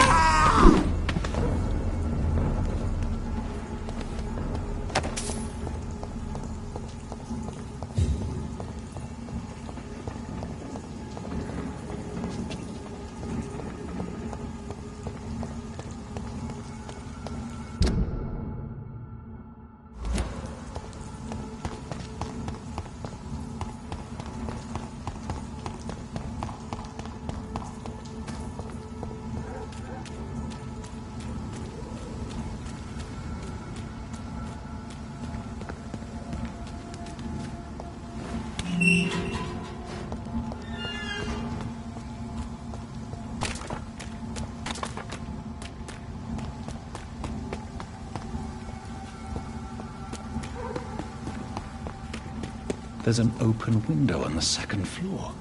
There's an open window on the second floor.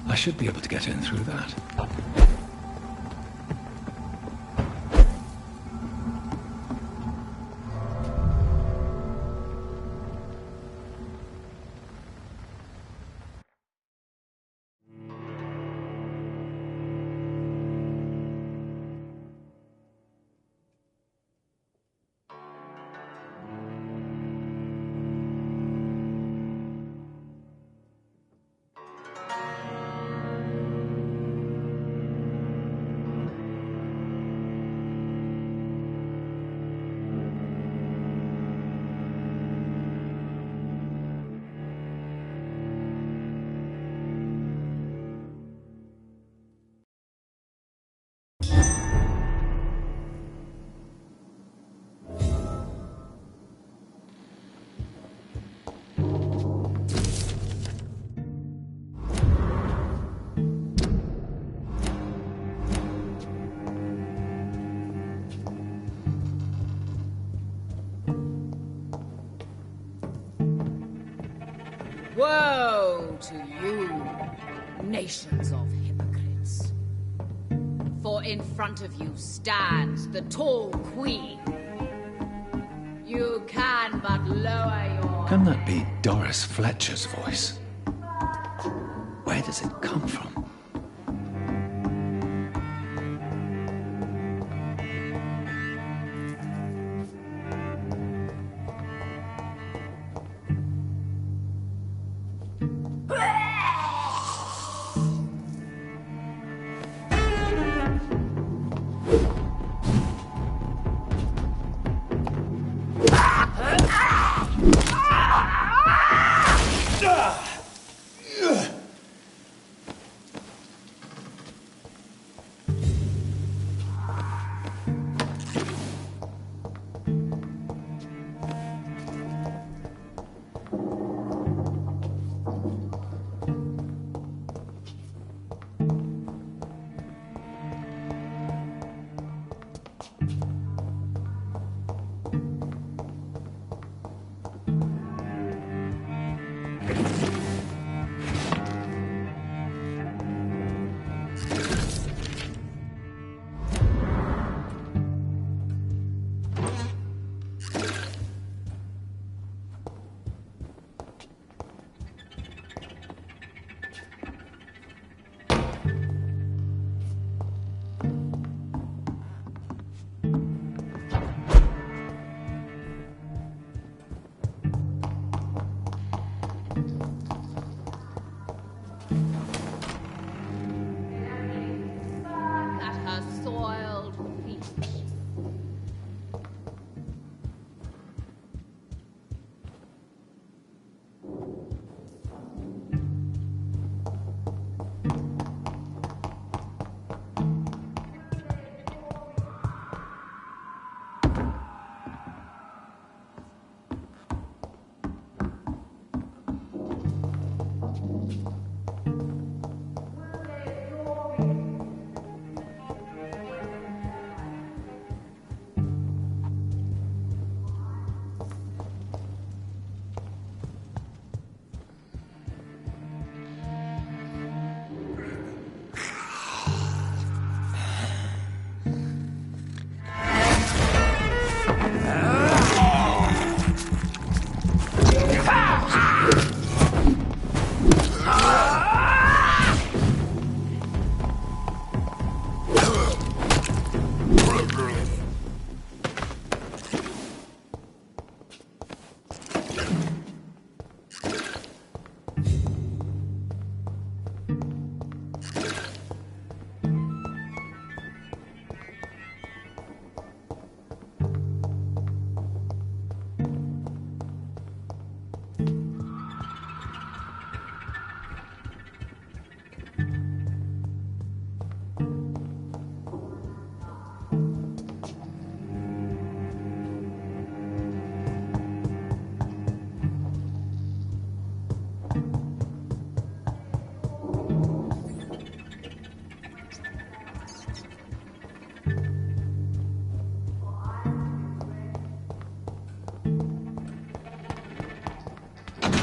I should be able to get in through that.
Woe to you, nations of hypocrites. For in front of you stands the tall queen. You can but lower your...
Can that be Doris Fletcher's voice? Where does it come from?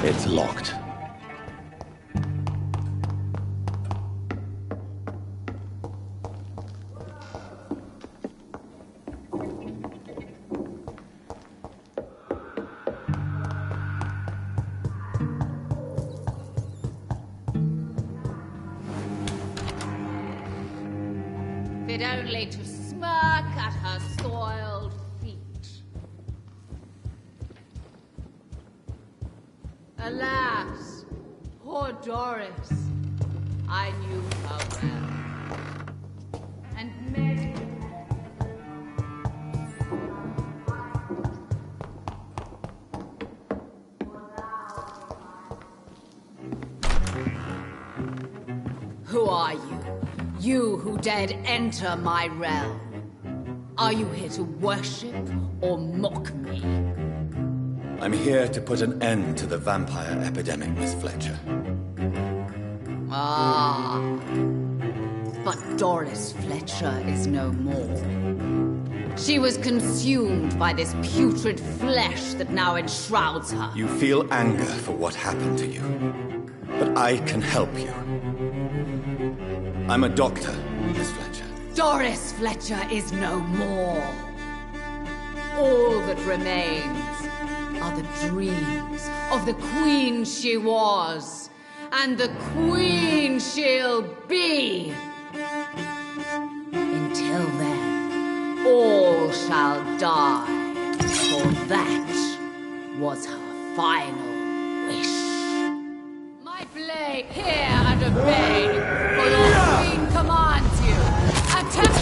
It's locked.
Fit only to smirk at her soiled feet. Alas, poor Doris, I knew her well. And many... Who are you? You who dared enter my realm. Are you here to worship or mock me?
I'm here to put an end to the vampire epidemic, Miss Fletcher.
Ah. But Doris Fletcher is no more. She was consumed by this putrid flesh that now enshrouds her.
You feel anger for what happened to you. But I can help you. I'm a doctor, Miss Fletcher.
Doris Fletcher is no more. All that remains are the dreams of the queen she was, and the queen she'll be. Until then, all shall die, for that was her final wish. My blade, hear and obey, for your queen commands you. Attempt...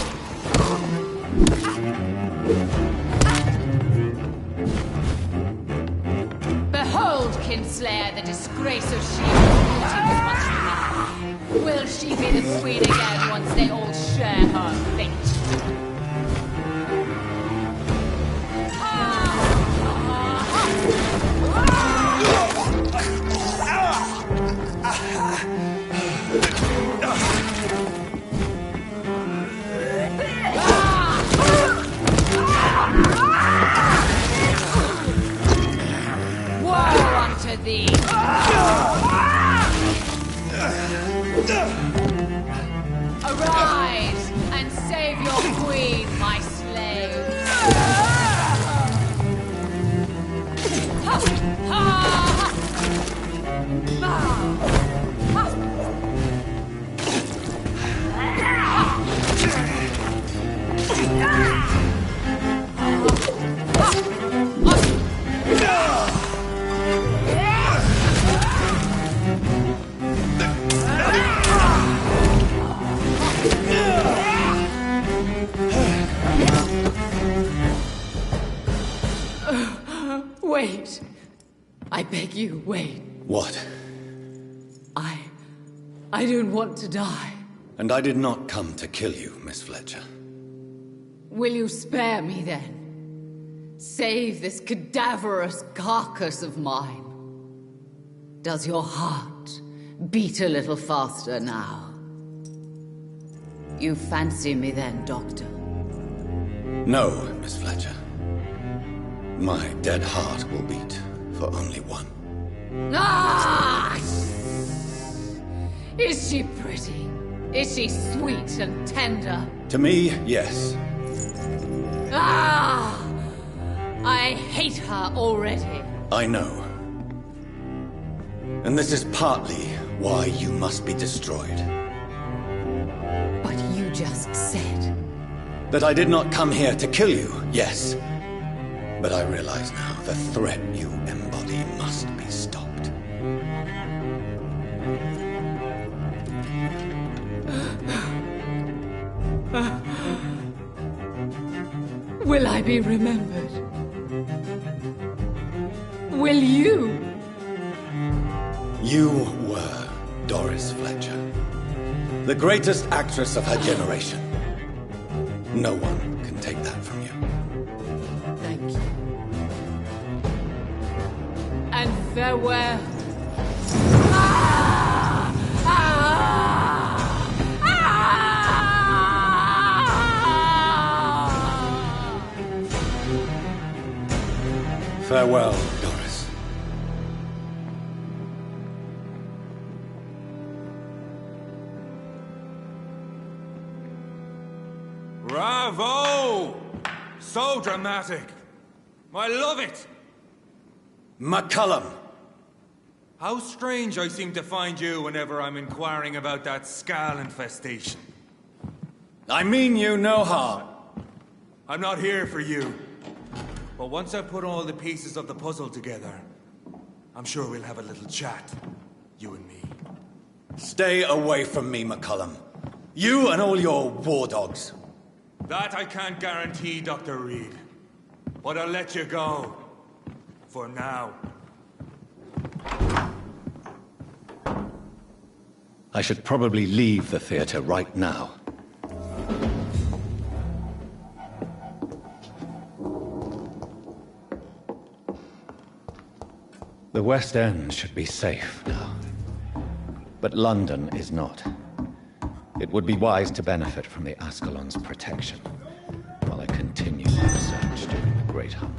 Behold, Kinslayer, the disgrace of she whose beauty was once mine. Will she be the queen again once they all share her fate? Woe unto thee! Arise and save your queen, my slaves! Wait. I beg you, wait.
What?
I don't want to die.
And I did not come to kill you, Miss Fletcher.
Will you spare me then? Save this cadaverous carcass of mine. Does your heart beat a little faster now? You fancy me then, Doctor?
No, Miss Fletcher. My dead heart will beat for only one.
Ah! Is she pretty? Is she sweet and tender?
To me, yes.
Ah! I hate her already.
I know. And this is partly why you must be destroyed.
But you just said...
That I did not come here to kill you, yes. But I realize now the threat you embody must be stopped.
Will I be remembered? Will you?
You were Doris Fletcher, the greatest actress of her generation. No one can take that from you.
Thank you. And farewell.
Farewell, Doris.
Bravo! So dramatic. I love it.
McCullum!
How strange I seem to find you whenever I'm inquiring about that Skal infestation.
I mean you no harm.
I'm not here for you. But once I put all the pieces of the puzzle together, I'm sure we'll have a little chat, you and me.
Stay away from me, McCullum. You and all your war dogs.
That I can't guarantee, Dr. Reed. But I'll let you go. For now.
I should probably leave the theater right now. The West End should be safe now. But London is not. It would be wise to benefit from the Ascalon's protection while I continue great hunt.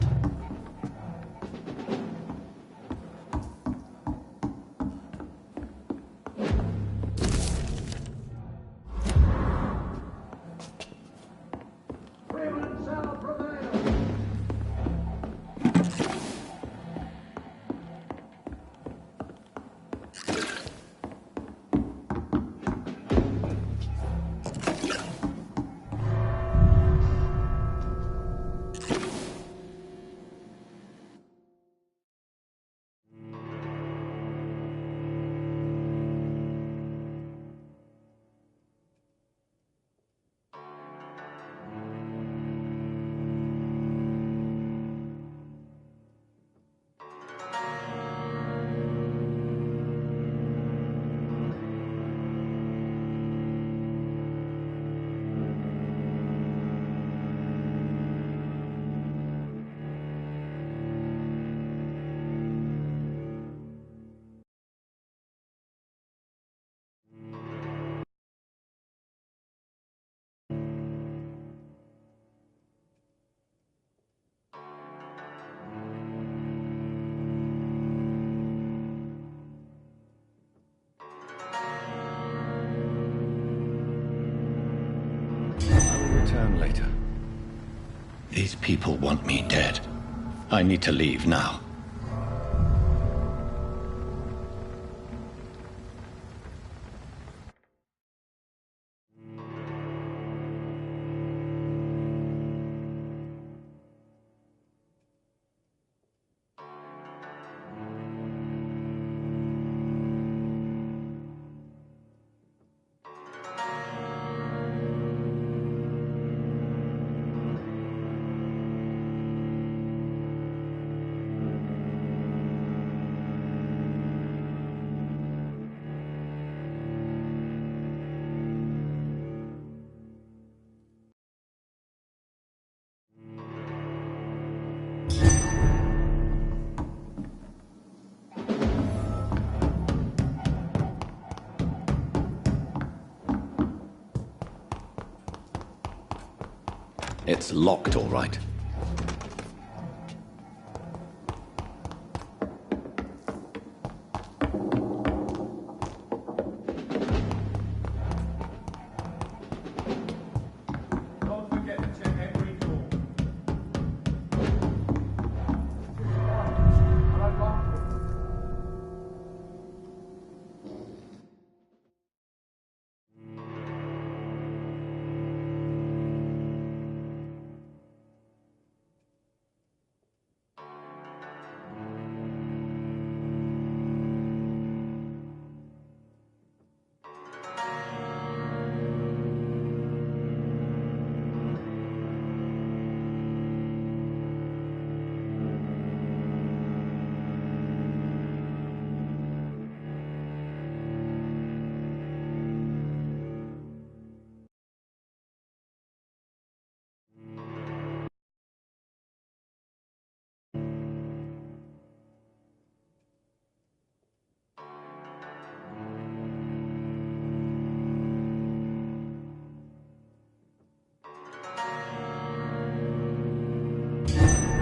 Return later. These people want me dead. I need to leave now. It's locked, all right.
Don't forget to check every door.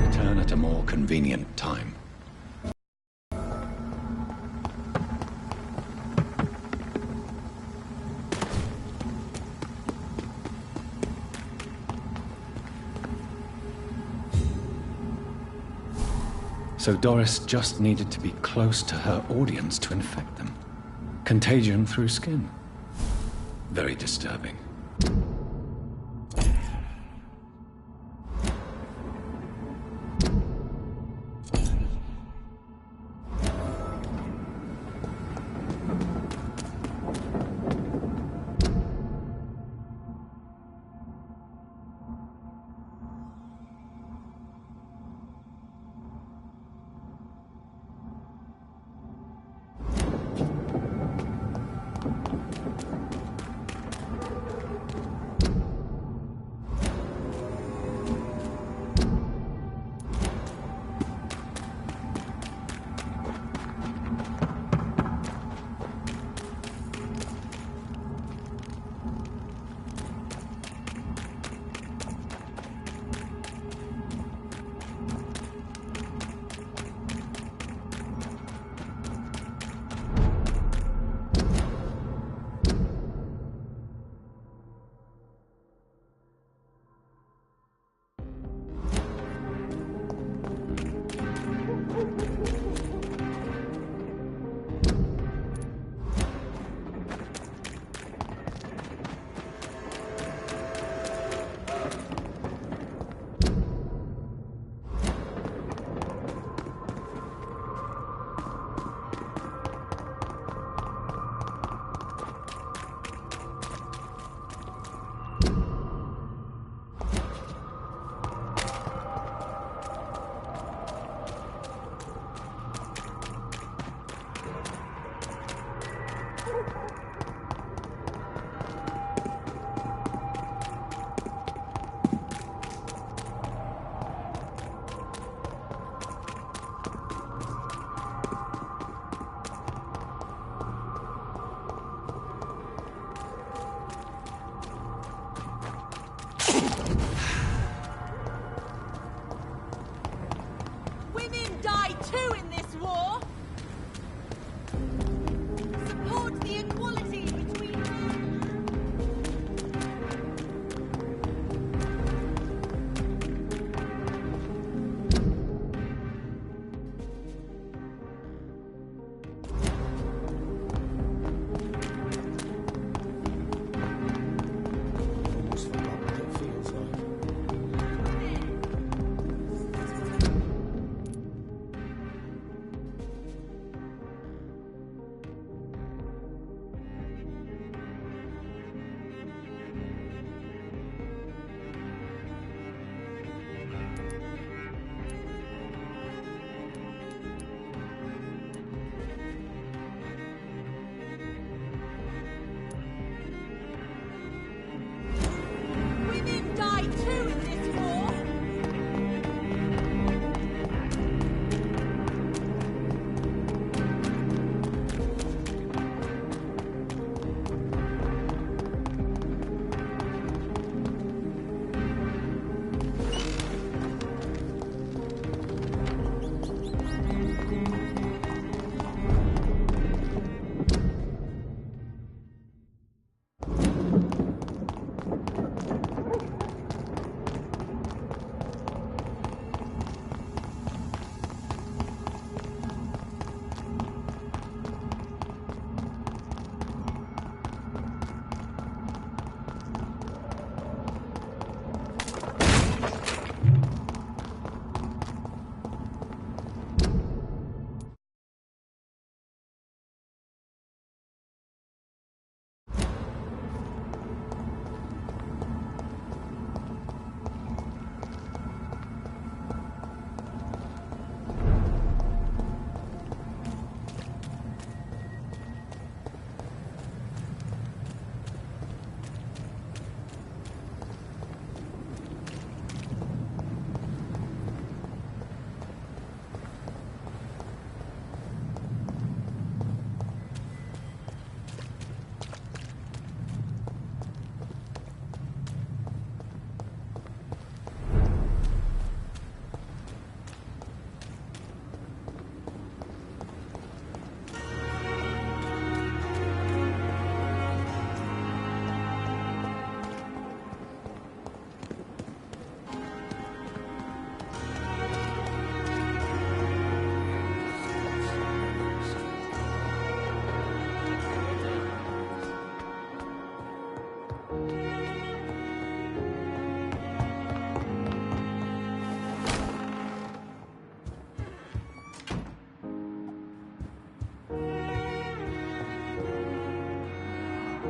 Return at a more convenient time. So Doris just needed to be close to her audience to infect them. Contagion through skin. Very disturbing.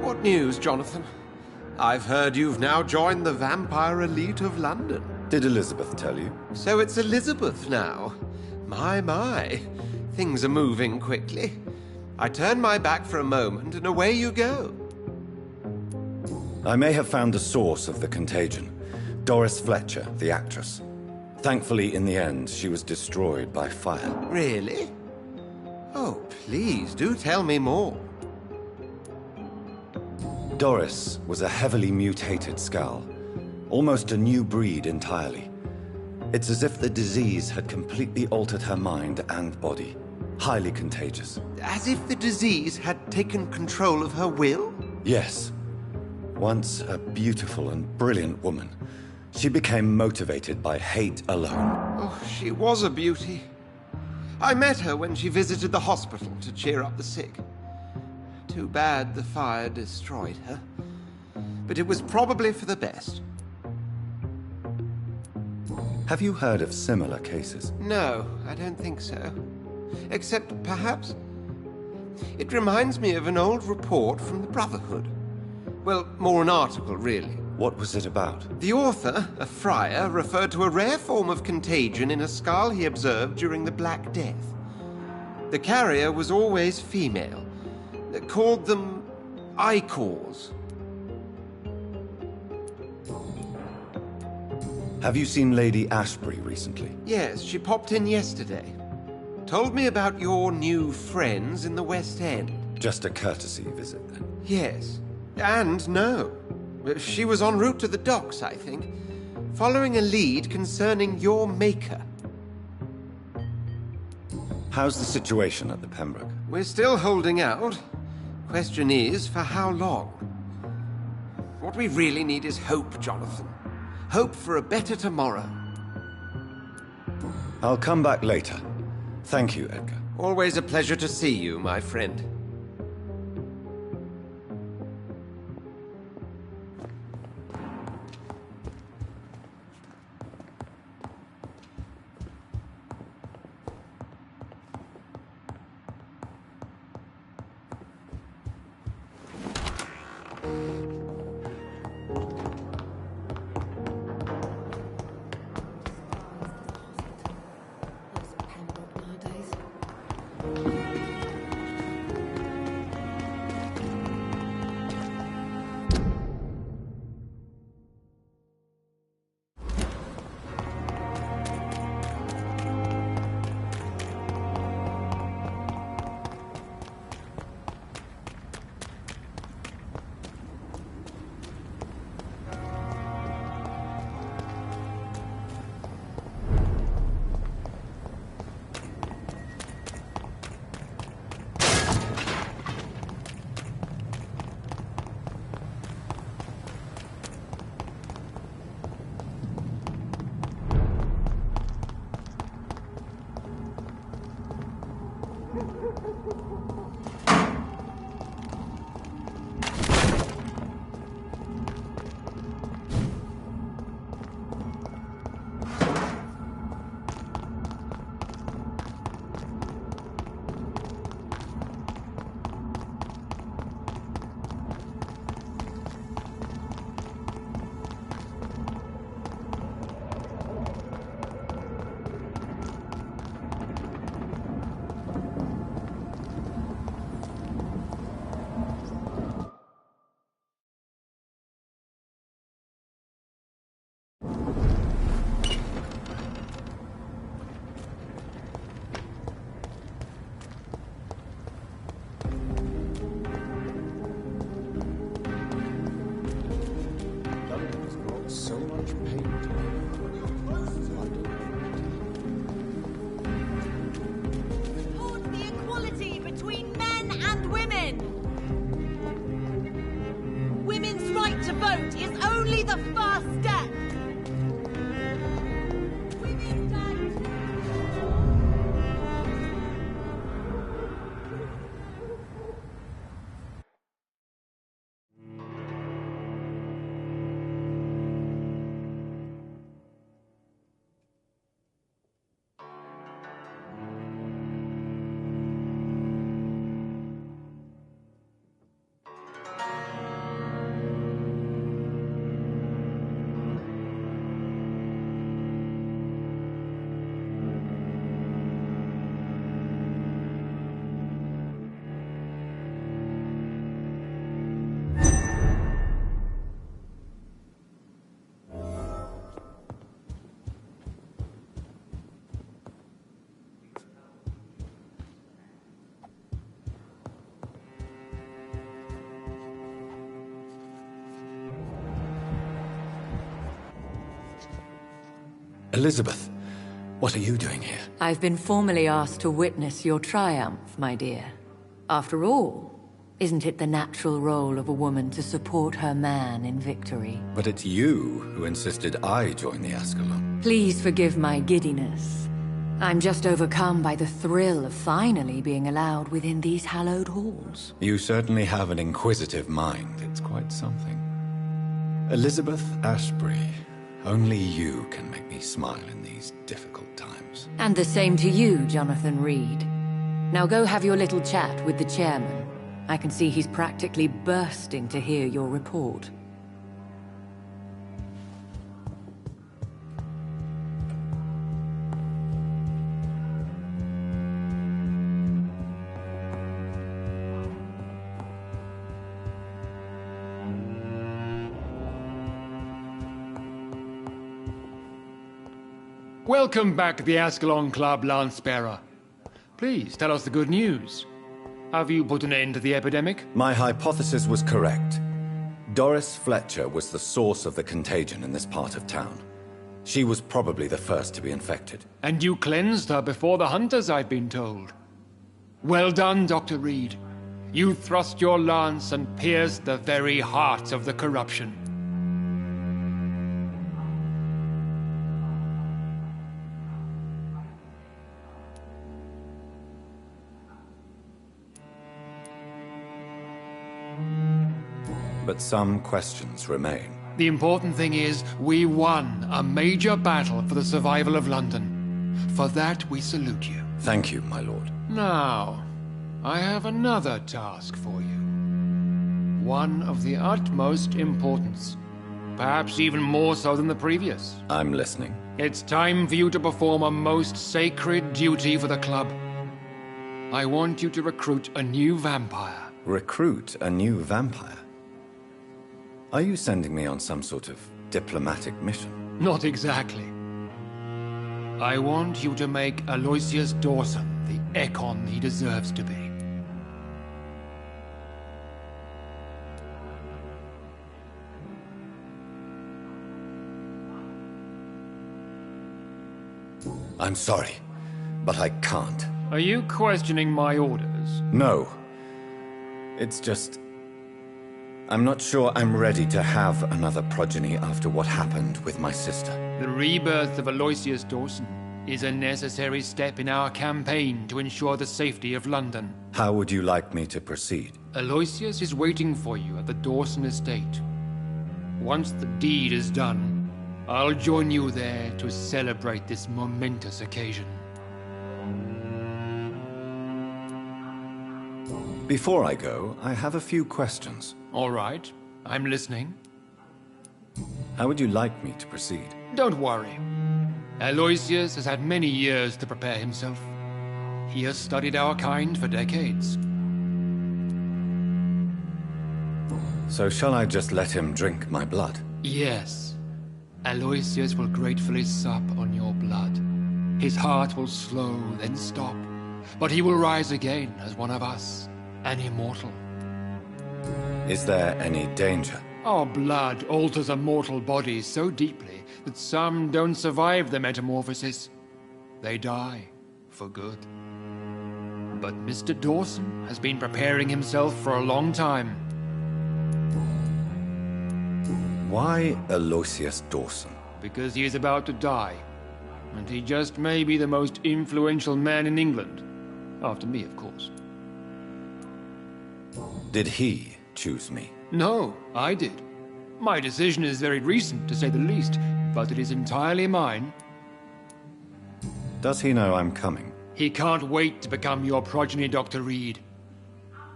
What news, Jonathan? I've heard you've now joined the vampire elite of London.
Did Elizabeth tell you?
So it's Elizabeth now. My. Things are moving quickly. I turn my back for a moment and away you go.
I may have found the source of the contagion. Doris Fletcher, the actress. Thankfully, in the end, she was destroyed by fire.
Really? Oh, please, do tell me more.
Doris was a heavily mutated skull. Almost a new breed entirely. It's as if the disease had completely altered her mind and body. Highly contagious.
As if the disease had taken control of her will?
Yes. Once a beautiful and brilliant woman, she became motivated by hate alone.
Oh, she was a beauty. I met her when she visited the hospital to cheer up the sick. Too bad the fire destroyed her. But it was probably for the best.
Have you heard of similar cases?
No, I don't think so. Except, perhaps, it reminds me of an old report from the Brotherhood. Well, more an article, really.
What was it about?
The author, a friar, referred to a rare form of contagion in a skull he observed during the Black Death. The carrier was always female. They called them Icors.
Have you seen Lady Ashbury recently?
Yes, she popped in yesterday. Told me about your new friends in the West End.
Just a courtesy visit, then?
Yes. And no. She was en route to the docks, I think, following a lead concerning your maker.
How's the situation at the Pembroke?
We're still holding out. Question is, for how long? What we really need is hope, Jonathan. Hope for a better tomorrow.
I'll come back later. Thank you, Edgar.
Always a pleasure to see you, my friend.
Elizabeth, what are you doing here?
I've been formally asked to witness your triumph, my dear. After all, isn't it the natural role of a woman to support her man in victory?
But it's you who insisted I join the Ascalon.
Please forgive my giddiness. I'm just overcome by the thrill of finally being allowed within these hallowed halls.
You certainly have an inquisitive mind. It's quite something. Elizabeth Ashbury, only you can make me smile in these difficult times.
And the same to you, Jonathan Reed. Now go have your little chat with the chairman. I can see he's practically bursting to hear your report.
Welcome back to the Ascalon Club, Lance-Bearer. Please, tell us the good news. Have you put an end to the epidemic?
My hypothesis was correct. Doris Fletcher was the source of the contagion in this part of town. She was probably the first to be infected.
And you cleansed her before the hunters, I've been told. Well done, Dr. Reed. You thrust your lance and pierced the very heart of the corruption.
But some questions remain.
The important thing is, we won a major battle for the survival of London. For that, we salute you.
Thank you, my lord.
Now, I have another task for you. One of the utmost importance. Perhaps even more so than the previous.
I'm listening.
It's time for you to perform a most sacred duty for the club. I want you to recruit a new vampire.
Recruit a new vampire? Are you sending me on some sort of diplomatic mission?
Not exactly. I want you to make Aloysius Dawson the Ekon he deserves to be.
I'm sorry, but I can't.
Are you questioning my orders?
No. It's just... I'm not sure I'm ready to have another progeny after what happened with my sister.
The rebirth of Aloysius Dawson is a necessary step in our campaign to ensure the safety of London.
How would you like me to proceed?
Aloysius is waiting for you at the Dawson estate. Once the deed is done, I'll join you there to celebrate this momentous occasion.
Before I go, I have a few questions.
All right, I'm listening.
How would you like me to proceed?
Don't worry. Aloysius has had many years to prepare himself. He has studied our kind for decades.
So shall I just let him drink my blood?
Yes. Aloysius will gratefully sup on your blood. His heart will slow, then stop. But he will rise again as one of us, an immortal.
Is there any danger?
Our blood alters a mortal body so deeply that some don't survive the metamorphosis. They die for good. But Mr. Dawson has been preparing himself for a long time.
Why Aloysius Dawson?
Because he is about to die. And he just may be the most influential man in England. After me, of course.
Did he choose me?
No, I did. My decision is very recent, to say the least, but it is entirely mine.
Does he know I'm coming?
He can't wait to become your progeny, Dr. Reed.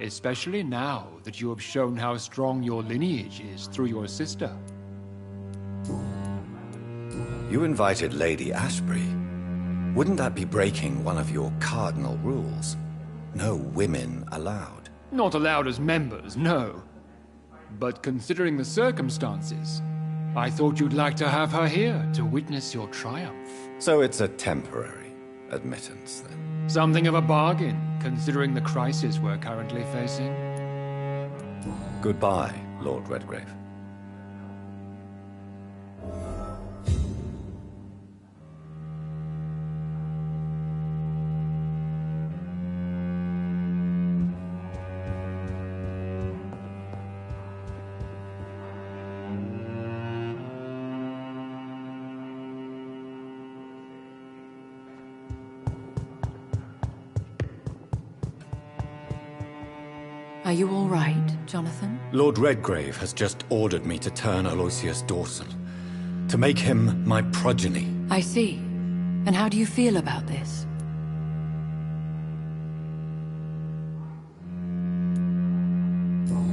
Especially now that you have shown how strong your lineage is through your sister.
You invited Lady Ashbury. Wouldn't that be breaking one of your cardinal rules? No women allowed.
Not allowed as members, no. But considering the circumstances, I thought you'd like to have her here to witness your triumph.
So it's a temporary admittance, then?
Something of a bargain, considering the crisis we're currently facing.
Goodbye, Lord Redgrave.
Are you all right, Jonathan?
Lord Redgrave has just ordered me to turn Aloysius Dawson, to make him my progeny.
I see. And how do you feel about this?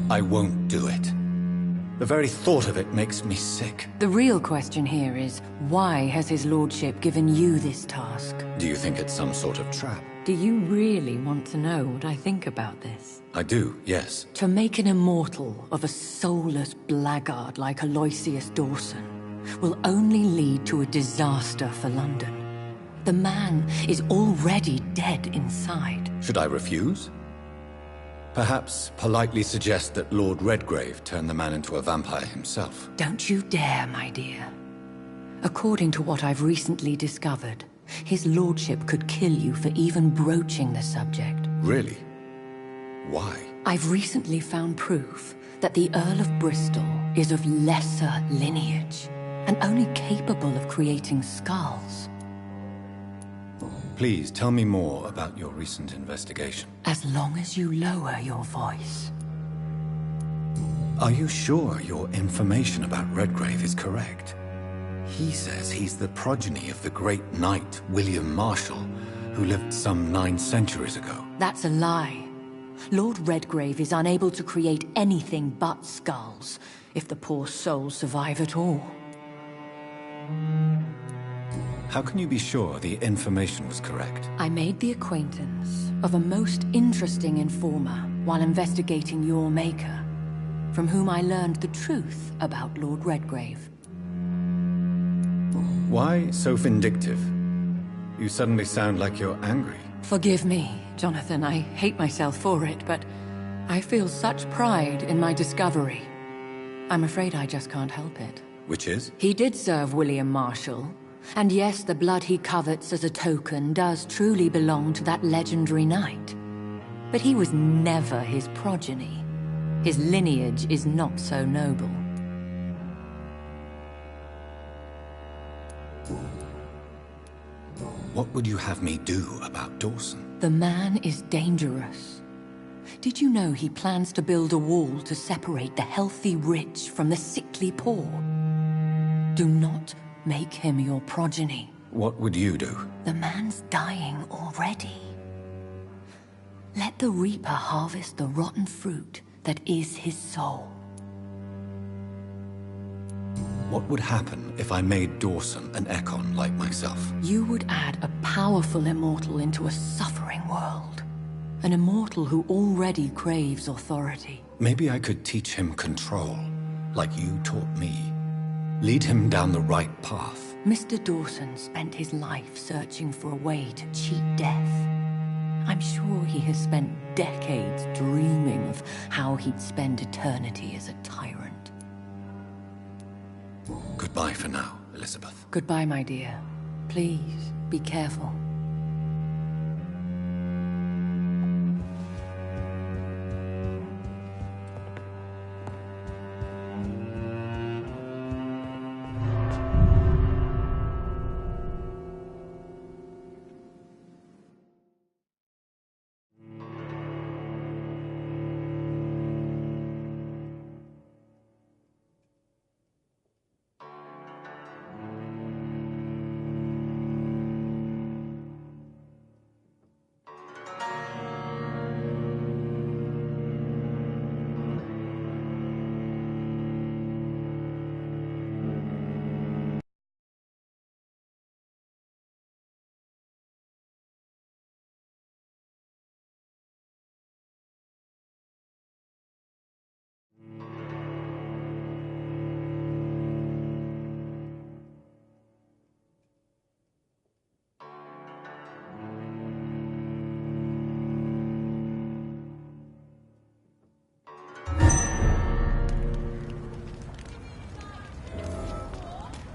I won't do it. The very thought of it makes me sick.
The real question here is, why has his lordship given you this task?
Do you think it's some sort of trap?
Do you really want to know what I think about this?
I do, yes.
To make an immortal of a soulless blackguard like Aloysius Dawson will only lead to a disaster for London. The man is already dead inside.
Should I refuse? Perhaps politely suggest that Lord Redgrave turn the man into a vampire himself.
Don't you dare, my dear. According to what I've recently discovered, his lordship could kill you for even broaching the subject.
Really? Why?
I've recently found proof that the Earl of Bristol is of lesser lineage and only capable of creating skulls.
Please tell me more about your recent investigation.
As long as you lower your voice.
Are you sure your information about Redgrave is correct? He says he's the progeny of the great knight William Marshall, who lived some 9 centuries ago.
That's a lie. Lord Redgrave is unable to create anything but skulls, if the poor souls survive at all.
How can you be sure the information was correct?
I made the acquaintance of a most interesting informer while investigating your maker, from whom I learned the truth about Lord Redgrave.
Why so vindictive? You suddenly sound like you're angry.
Forgive me, Jonathan. I hate myself for it, but I feel such pride in my discovery. I'm afraid I just can't help it.
Which is?
He did serve William Marshall. And yes, the blood he covets as a token does truly belong to that legendary knight. But he was never his progeny. His lineage is not so noble.
What would you have me do about Dawson?
The man is dangerous. Did you know he plans to build a wall to separate the healthy rich from the sickly poor? Do not make him your progeny.
What would you do?
The man's dying already. Let the reaper harvest the rotten fruit that is his soul.
What would happen if I made Dawson an Ekon like myself?
You would add a powerful immortal into a suffering world. An immortal who already craves authority.
Maybe I could teach him control, like you taught me. Lead him down the right path.
Mr. Dawson spent his life searching for a way to cheat death. I'm sure he has spent decades dreaming of how he'd spend eternity as a tyrant.
Goodbye for now, Elizabeth.
Goodbye, my dear. Please, be careful.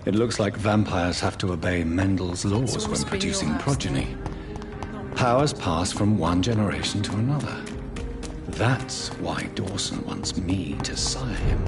It looks like vampires have to obey Mendel's laws when producing progeny. Powers pass from one generation to another. That's why Dawson wants me to sire him.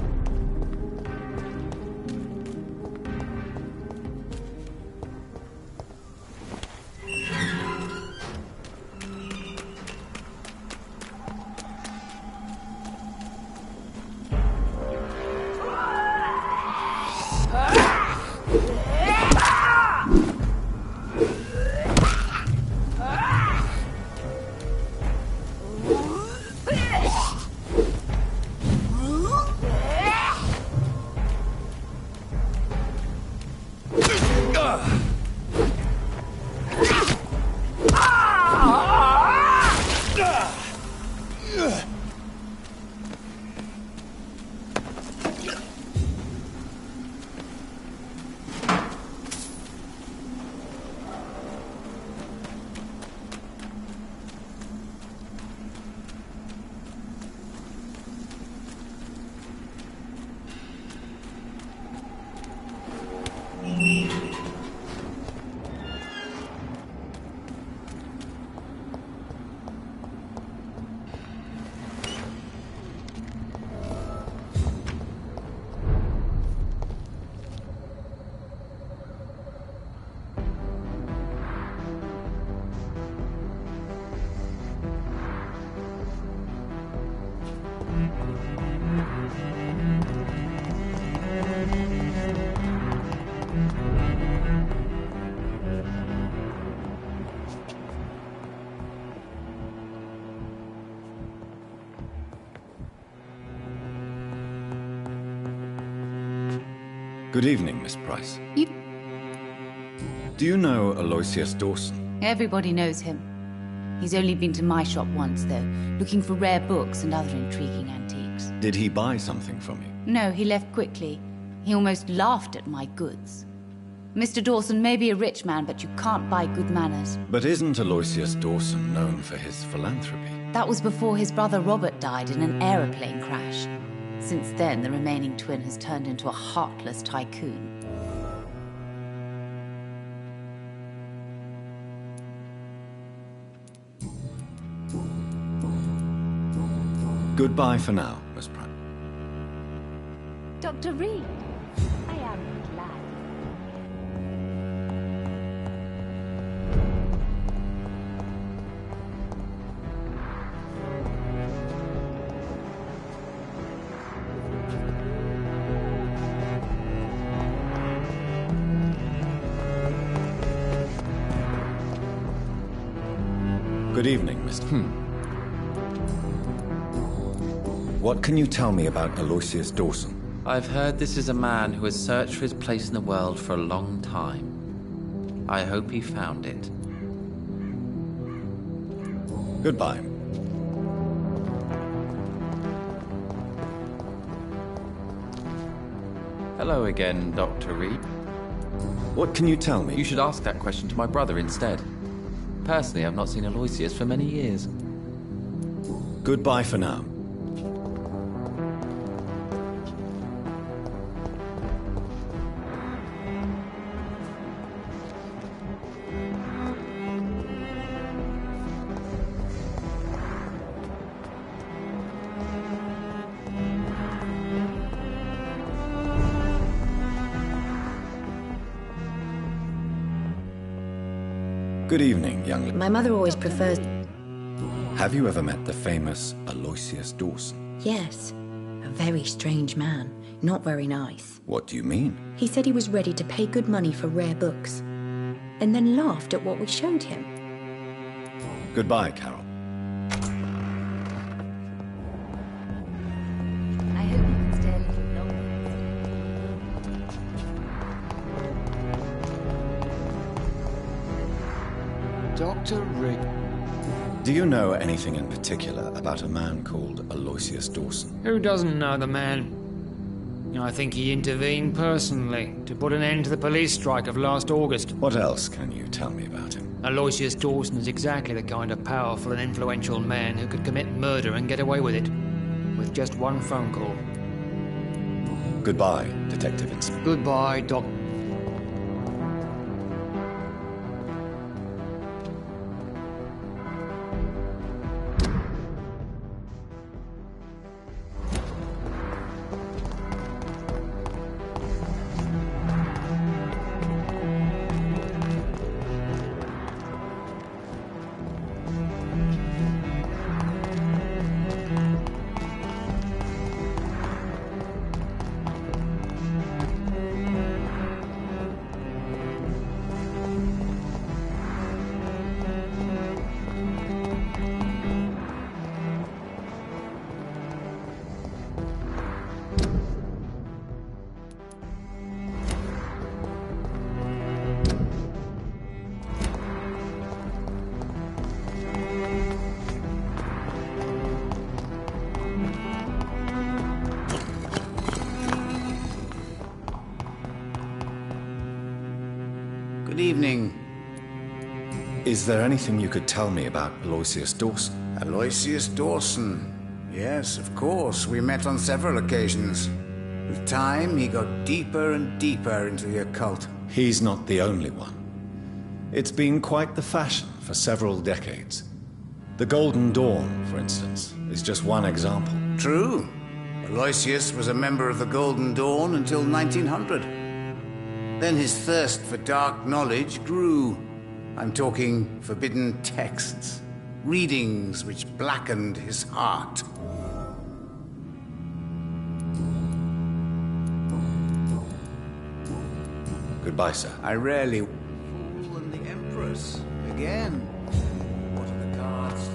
Good evening, Miss Price. Do you know Aloysius Dawson?
Everybody knows him. He's only been to my shop once, though, looking for rare books and other intriguing antiques.
Did he buy something from you?
No, he left quickly. He almost laughed at my goods. Mr. Dawson may be a rich man, but you can't buy good manners.
But isn't Aloysius Dawson known for his philanthropy?
That was before his brother Robert died in an aeroplane crash. Since then, the remaining twin has turned into a heartless tycoon.
Goodbye for now, Miss Pratt.
Dr. Reed, I am glad.
Good evening, Mr. What can you tell me about Aloysius Dawson?
I've heard this is a man who has searched for his place in the world for a long time. I hope he found it.
Goodbye.
Hello again, Dr. Reed.
What can you tell me?
You should ask that question to my brother instead. Personally, I've not seen Aloysius for many years.
Goodbye for now. Good evening, young lady.
My mother always prefers...
Have you ever met the famous Aloysius Dawson?
Yes. A very strange man. Not very nice.
What do you mean?
He said he was ready to pay good money for rare books. And then laughed at what we showed him.
Goodbye, Carol.
I hope you can stay a little longer.
Dr. Reed.
Do you know anything in particular about a man called Aloysius Dawson?
Who doesn't know the man? I think he intervened personally to put an end to the police strike of last August.
What else can you tell me about him?
Aloysius Dawson is exactly the kind of powerful and influential man who could commit murder and get away with it. With just one phone call.
Goodbye, Detective Inspector.
Goodbye, Doc.
evening.
Is there anything you could tell me about Aloysius Dawson?
Aloysius Dawson. Yes, of course. We met on several occasions. With time, he got deeper and deeper into the occult.
He's not the only one. It's been quite the fashion for several decades. The Golden Dawn, for instance, is just one example.
True. Aloysius was a member of the Golden Dawn until 1900. Then his thirst for dark knowledge grew. I'm talking forbidden texts, readings which blackened his heart.
Goodbye, sir.
I rarely... Fool and the Empress. Again. What are the cards?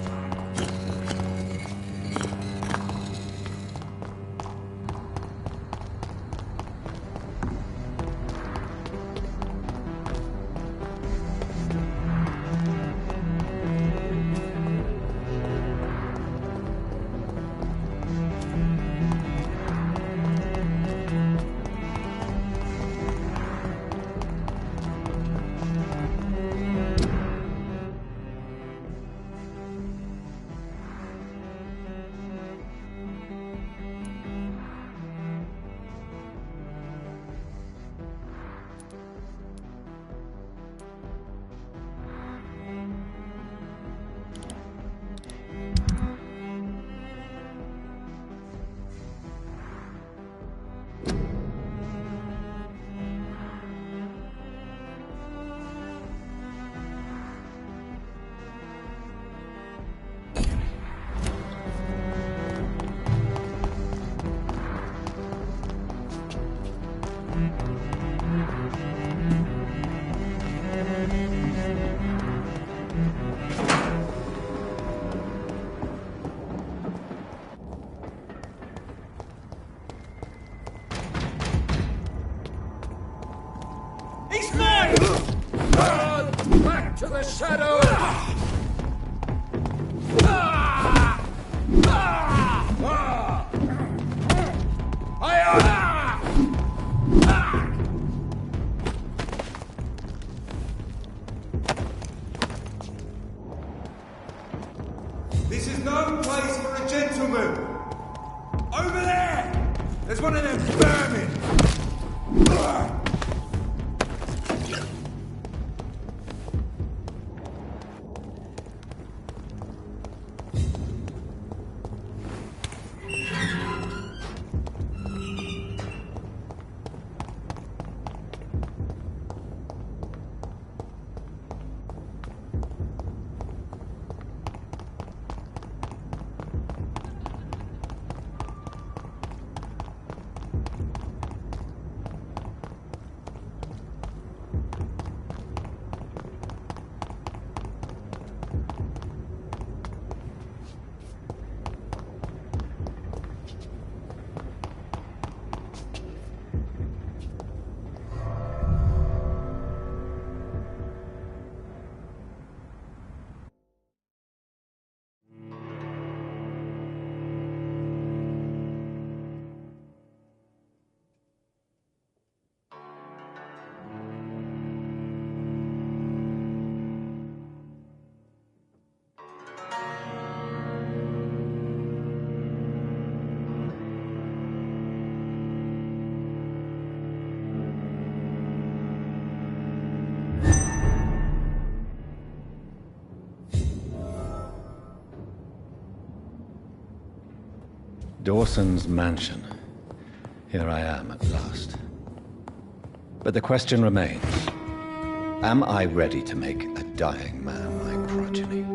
He's mine! Back to the shadow! This is no place for a gentleman! Over there! There's one of them vermin!
Dawson's mansion. Here I am at last. But the question remains, am I ready to make a dying man my progeny?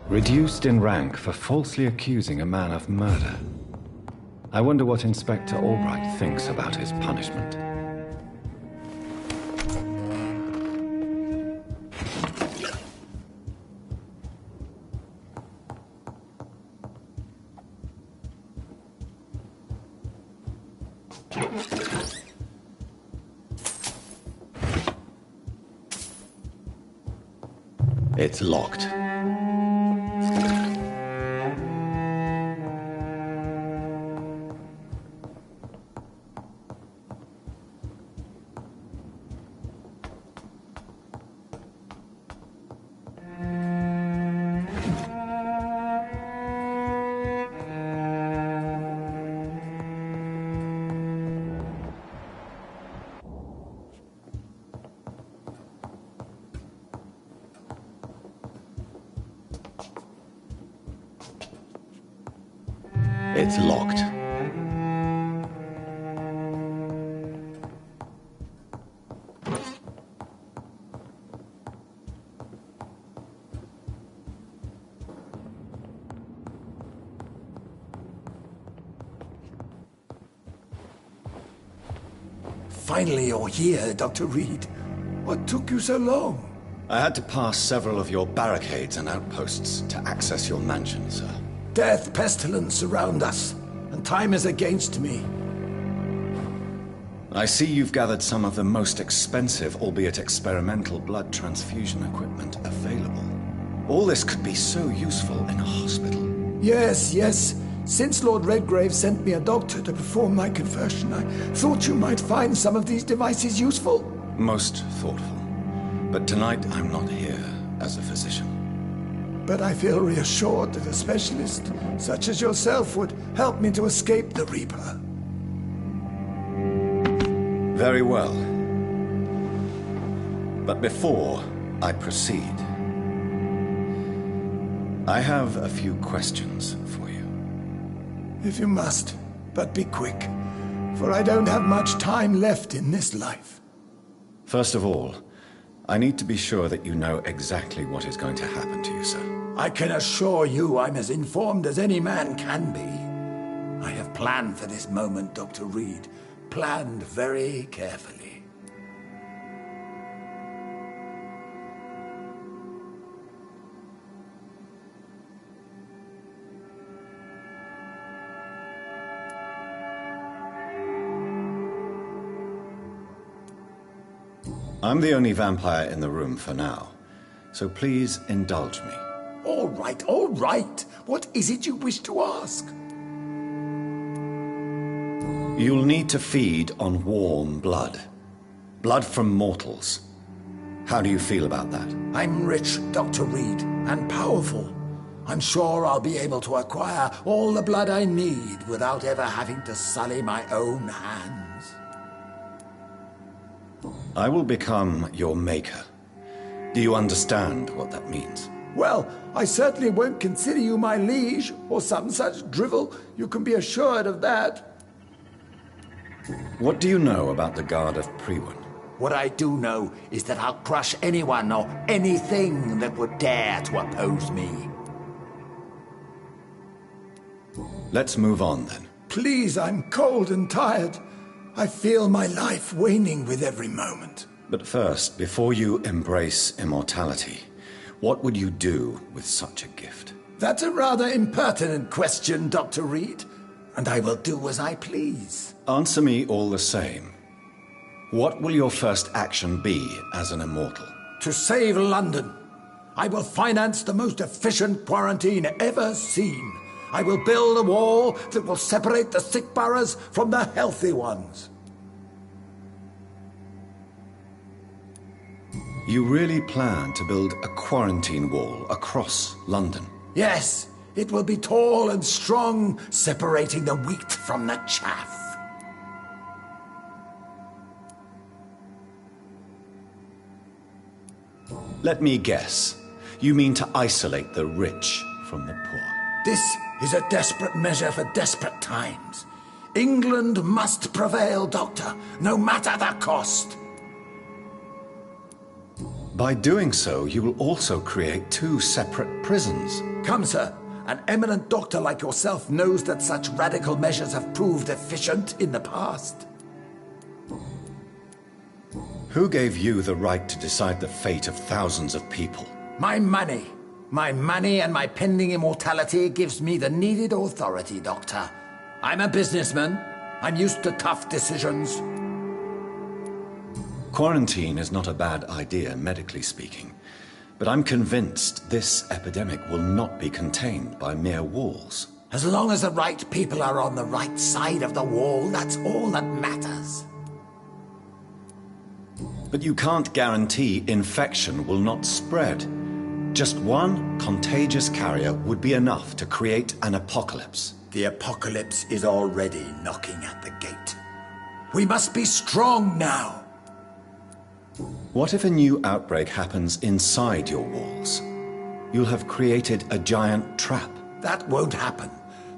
Reduced in rank for falsely accusing a man of murder. I wonder what Inspector Albright thinks about his punishment. It's locked. It's locked.
Finally, you're here, Dr. Reed. What took you so long?
I had to pass several of your barricades and outposts to access your mansion, sir.
Death, pestilence surround us, and time is against me.
I see you've gathered some of the most expensive, albeit experimental, blood transfusion equipment available. All this could be so useful in a hospital.
Yes, yes. Since Lord Redgrave sent me a doctor to perform my conversion, I thought you might find some of these devices useful.
Most thoughtful. But tonight I'm not here as a physician.
But I feel reassured that a specialist such as yourself would help me to escape the Reaper.
Very well. But before I proceed, I have a few questions for you.
If you must, but be quick, for I don't have much time left in this life.
First of all, I need to be sure that you know exactly what is going to happen to you, sir.
I can assure you I'm as informed as any man can be. I have planned for this moment, Dr. Reed. Planned very carefully.
I'm the only vampire in the room for now, so please indulge me.
All right, all right. What is it you wish to ask?
You'll need to feed on warm blood. Blood from mortals. How do you feel about that?
I'm rich, Dr. Reed, and powerful. I'm sure I'll be able to acquire all the blood I need without ever having to sully my own hands.
I will become your maker. Do you understand what that means?
Well, I certainly won't consider you my liege, or some such drivel. You can be assured of that.
What do you know about the Guard of Priwen?
What I do know is that I'll crush anyone or anything that would dare to oppose me.
Let's move on, then.
Please, I'm cold and tired. I feel my life waning with every moment.
But first, before you embrace immortality, what would you do with such a gift?
That's a rather impertinent question, Dr. Reed, and I will do as I please.
Answer me all the same. What will your first action be as an immortal?
To save London. I will finance the most efficient quarantine ever seen. I will build a wall that will separate the sick boroughs from the healthy ones.
You really plan to build a quarantine wall across London?
Yes, it will be tall and strong, separating the wheat from the chaff.
Let me guess. You mean to isolate the rich from the poor?
This is a desperate measure for desperate times. England must prevail, Doctor, no matter the cost.
By doing so, you will also create two separate prisons.
Come, sir. An eminent doctor like yourself knows that such radical measures have proved efficient in the past.
Who gave you the right to decide the fate of thousands of people?
My money. My money and my pending immortality gives me the needed authority, Doctor. I'm a businessman. I'm used to tough decisions.
Quarantine is not a bad idea, medically speaking. But I'm convinced this epidemic will not be contained by mere walls.
As long as the right people are on the right side of the wall, that's all that matters.
But you can't guarantee infection will not spread. Just one contagious carrier would be enough to create an apocalypse.
The apocalypse is already knocking at the gate. We must be strong now.
What if a new outbreak happens inside your walls? You'll have created a giant trap.
That won't happen.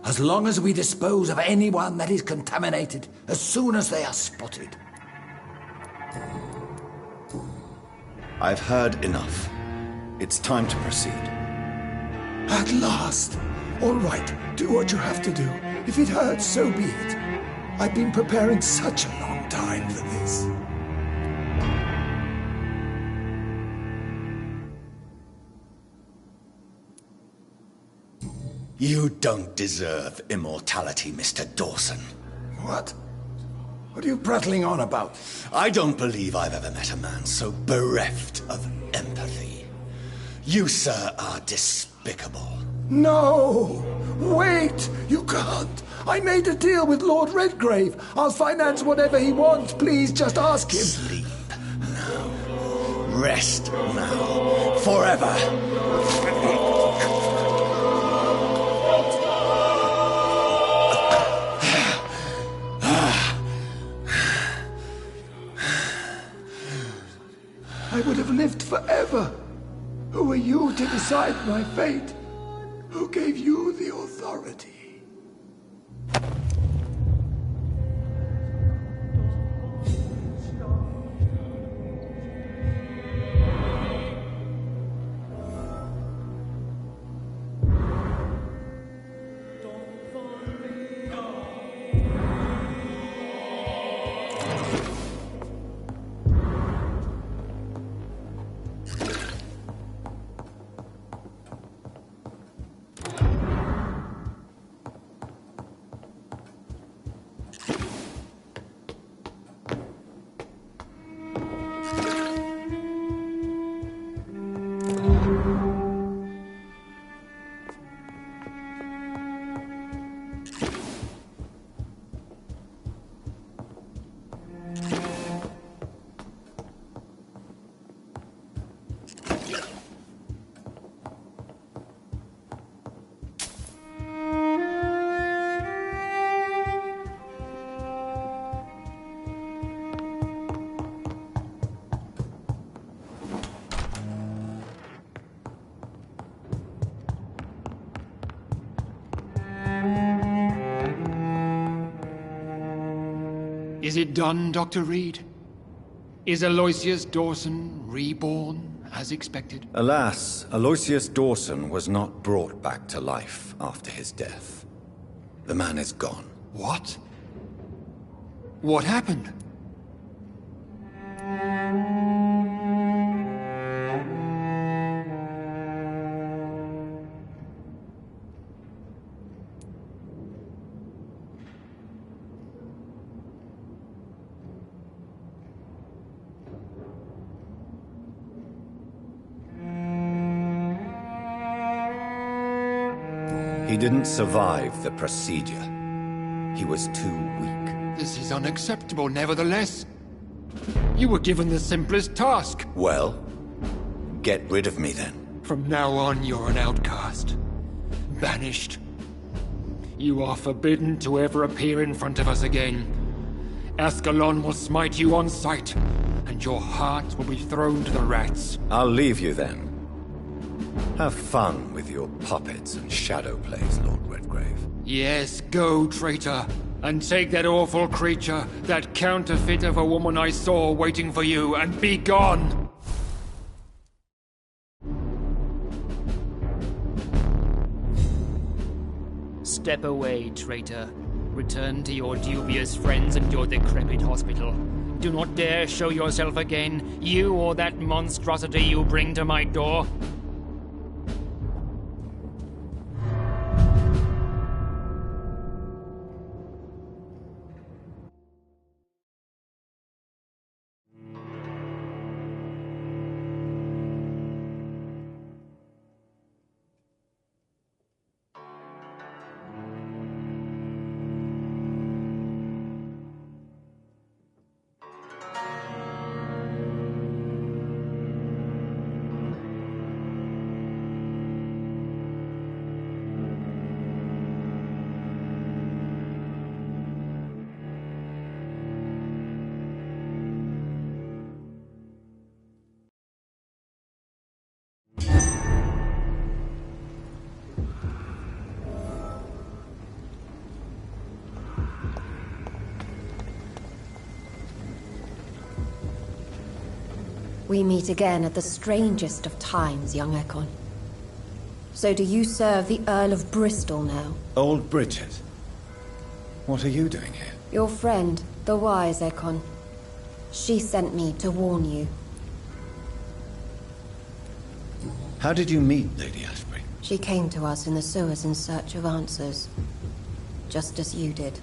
As long as we dispose of anyone that is contaminated as soon as they are spotted.
I've heard enough. It's time to proceed.
At last! All right, do what you have to do. If it hurts, so be it. I've been preparing such a long time for this.
You don't deserve immortality, Mr. Dawson.
What? What are you prattling on about?
I don't believe I've ever met a man so bereft of empathy. You, sir, are despicable.
No! Wait! You can't! I made a deal with Lord Redgrave. I'll finance whatever he wants. Please, just ask him.
Sleep now. Rest now. Forever.
I would have lived forever. Who are you to decide my fate? Who gave you the authority?
Is it done, Dr. Reed? Is Aloysius Dawson reborn, as expected?
Alas, Aloysius Dawson was not brought back to life after his death. The man is gone.
What? What happened?
He didn't survive the procedure. He was too weak.
This is unacceptable, nevertheless. You were given the simplest task.
Well, get rid of me then.
From now on, you're an outcast. Banished. You are forbidden to ever appear in front of us again. Ascalon will smite you on sight, and your heart will be thrown to the rats.
I'll leave you then. Have fun with your puppets and shadow plays, Lord Redgrave.
Yes, go, traitor, and take that awful creature, that counterfeit of a woman I saw waiting for you, and be gone! Step away, traitor. Return to your dubious friends and your decrepit hospital. Do not dare show yourself again, you or that monstrosity you bring to my door.
We meet again at the strangest of times, young Ekon. So do you serve the Earl of Bristol now?
Old Bridget. What are you doing here?
Your friend, the wise Ekon. She sent me to warn you.
How did you meet Lady Ashbury?
She came to us in the sewers in search of answers. Just as you did.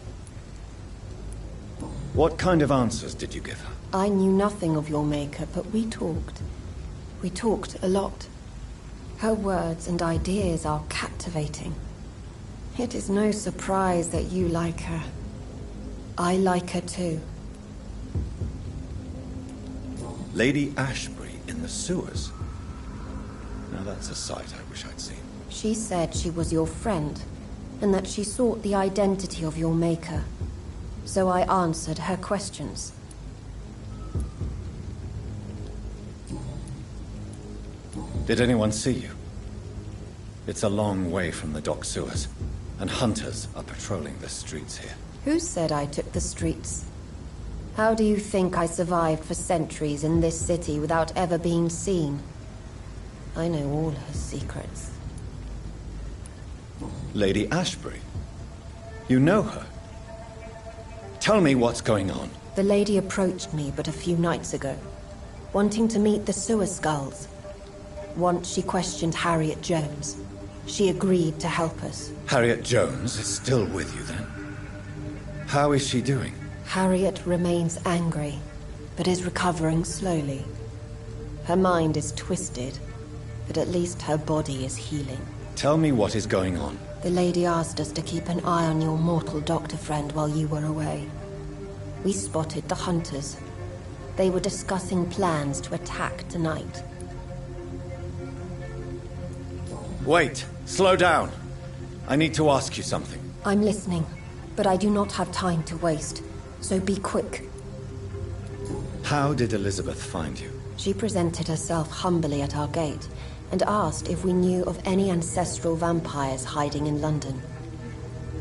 What kind of answers did you give her?
I knew nothing of your maker, but we talked. We talked a lot. Her words and ideas are captivating. It is no surprise that you like her. I like her too.
Lady Ashbury in the sewers? Now that's a sight I wish I'd seen.
She said she was your friend, and that she sought the identity of your maker. So I answered her questions.
Did anyone see you? It's a long way from the dock sewers, and hunters are patrolling the streets here.
Who said I took the streets? How do you think I survived for centuries in this city without ever being seen? I know all her secrets.
Lady Ashbury? You know her? Tell me what's going on.
The lady approached me but a few nights ago, wanting to meet the sewer skulls. Once she questioned Harriet Jones. She agreed to help us.
Harriet Jones is still with you, then? How is she doing?
Harriet remains angry, but is recovering slowly. Her mind is twisted, but at least her body is healing.
Tell me what is going on.
The lady asked us to keep an eye on your mortal doctor friend while you were away. We spotted the hunters. They were discussing plans to attack tonight.
Wait! Slow down! I need to ask you something.
I'm listening, but I do not have time to waste, so be quick.
How did Elizabeth find you?
She presented herself humbly at our gate, and asked if we knew of any ancestral vampires hiding in London.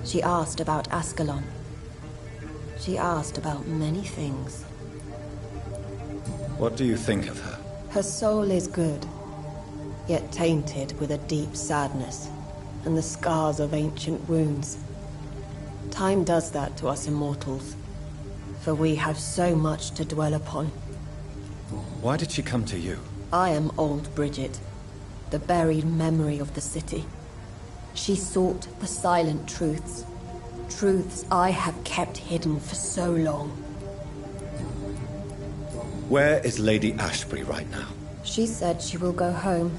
She asked about Ascalon. She asked about many things.
What do you think of her?
Her soul is good, yet tainted with a deep sadness, and the scars of ancient wounds. Time does that to us immortals, for we have so much to dwell upon.
Why did she come to you?
I am old Bridget, the buried memory of the city. She sought the silent truths, truths I have kept hidden for so long.
Where is Lady Ashbury right now?
She said she will go home.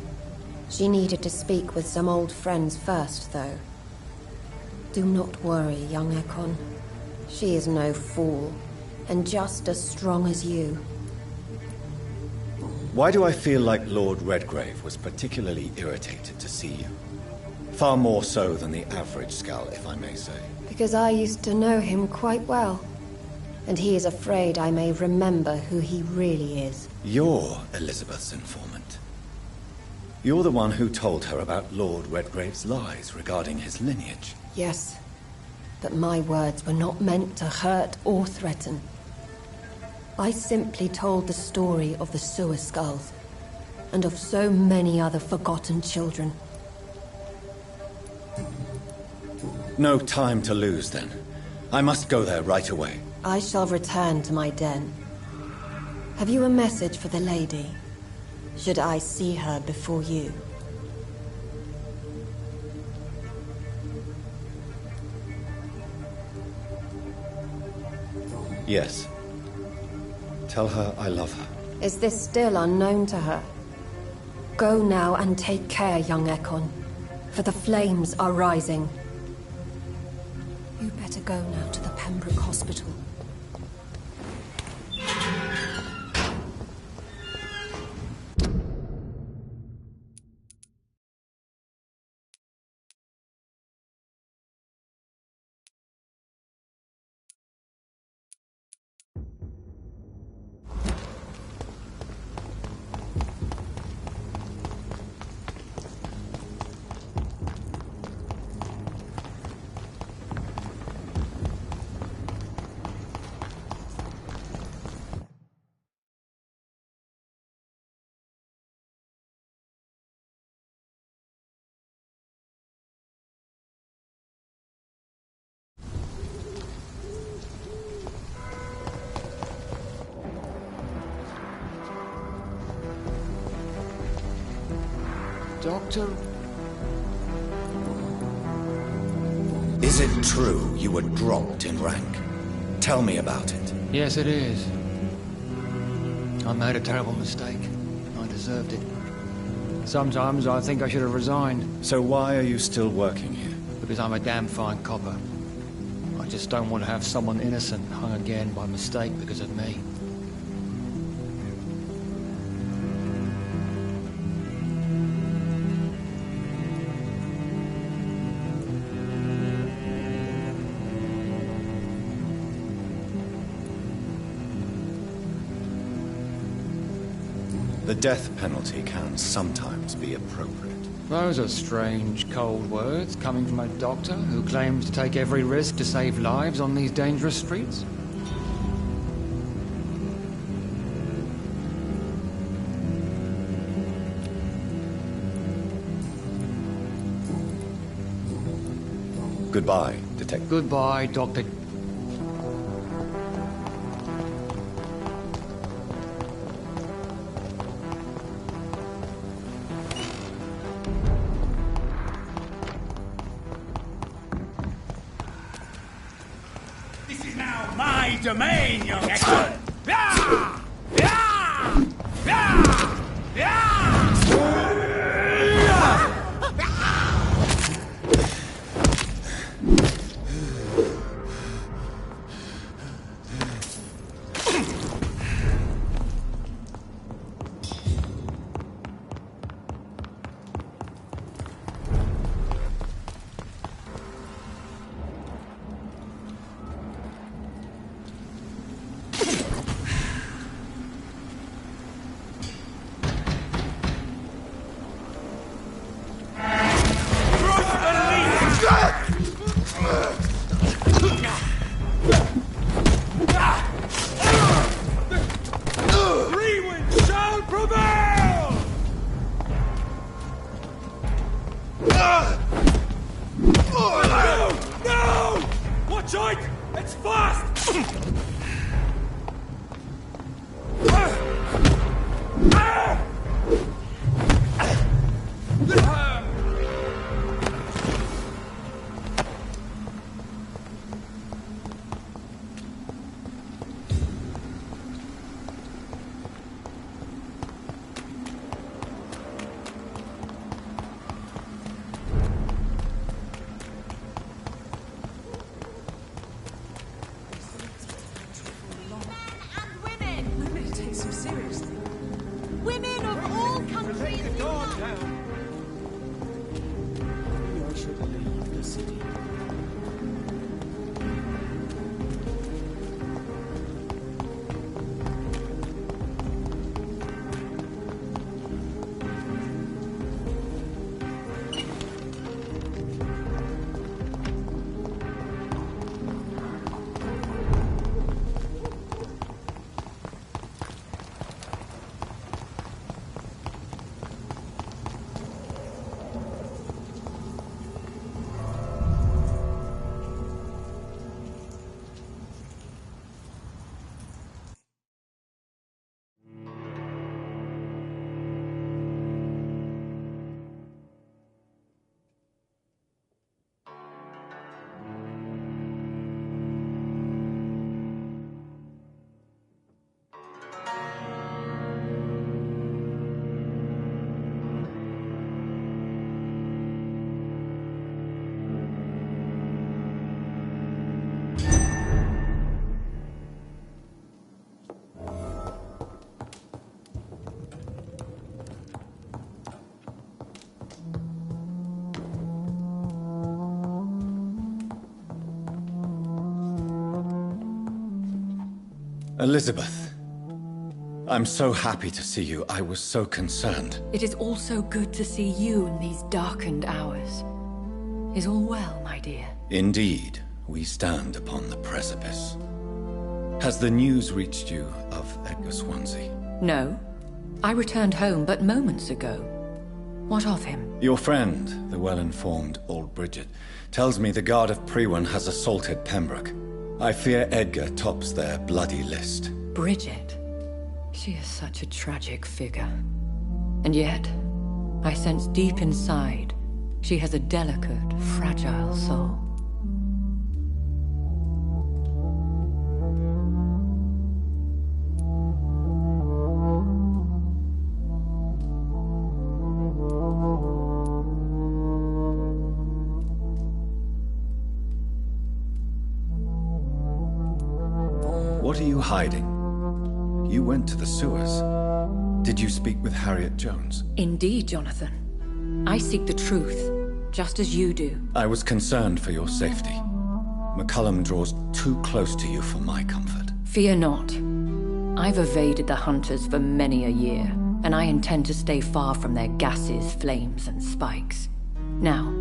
She needed to speak with some old friends first, though. Do not worry, young Ekon. She is no fool, and just as strong as you.
Why do I feel like Lord Redgrave was particularly irritated to see you? Far more so than the average Skull, if I may say.
Because I used to know him quite well. And he is afraid I may remember who he really is.
You're Elizabeth's informant. You're the one who told her about Lord Redgrave's lies regarding his lineage.
Yes, but my words were not meant to hurt or threaten. I simply told the story of the sewer skulls, and of so many other forgotten children.
No time to lose, then. I must go there right away.
I shall return to my den. Have you a message for the lady? Should I see her before you?
Yes. Tell her I love her.
Is this still unknown to her? Go now and take care, young Ekon, for the flames are rising. You better go now to the Pembroke Hospital.
Doctor?
Is it true you were dropped in rank? Tell me about it.
Yes, it is. I made a terrible mistake. I deserved it. Sometimes I think I should have resigned.
So why are you still working here?
Because I'm a damn fine copper. I just don't want to have someone innocent hung again by mistake because of me.
The death penalty can sometimes be appropriate.
Those are strange, cold words coming from a doctor who claims to take every risk to save lives on these dangerous streets.
Goodbye, Detective.
Goodbye, Dr.
My domain, young Ekon! Yeah! Yeah! Yeah!
Elizabeth. I'm so happy to see you. I was so concerned.
It is also good to see you in these darkened hours. Is all well, my dear?
Indeed, we stand upon the precipice. Has the news reached you of Edgar Swansea?
No. I returned home but moments ago. What of him?
Your friend, the well-informed old Bridget, tells me the Guard of Priwen has assaulted Pembroke. I fear Edgar tops their bloody list.
Bridget? She is such a tragic figure. And yet, I sense deep inside, she has a delicate, fragile soul.
What are you hiding? You went to the sewers. Did you speak with Harriet Jones?
Indeed, Jonathan. I seek the truth, just as you do.
I was concerned for your safety. McCullum draws too close to you for my comfort.
Fear not. I've evaded the hunters for many a year, and I intend to stay far from their gases, flames, and spikes. Now,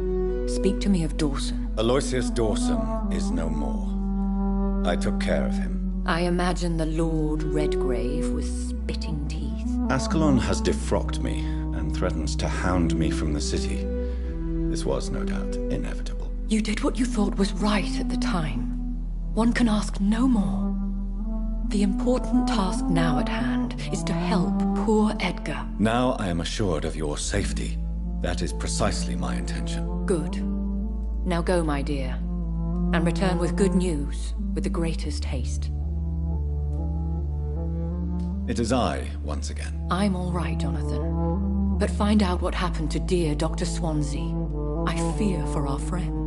speak to me of Dawson.
Aloysius Dawson is no more. I took care of him.
I imagine the Lord Redgrave was spitting teeth.
Ascalon has defrocked me and threatens to hound me from the city. This was, no doubt, inevitable.
You did what you thought was right at the time. One can ask no more. The important task now at hand is to help poor Edgar.
Now I am assured of your safety. That is precisely my intention.
Good. Now go, my dear, and return with good news with the greatest haste.
It is I, once again.
I'm all right, Jonathan. But find out what happened to dear Dr. Swansea. I fear for our friend.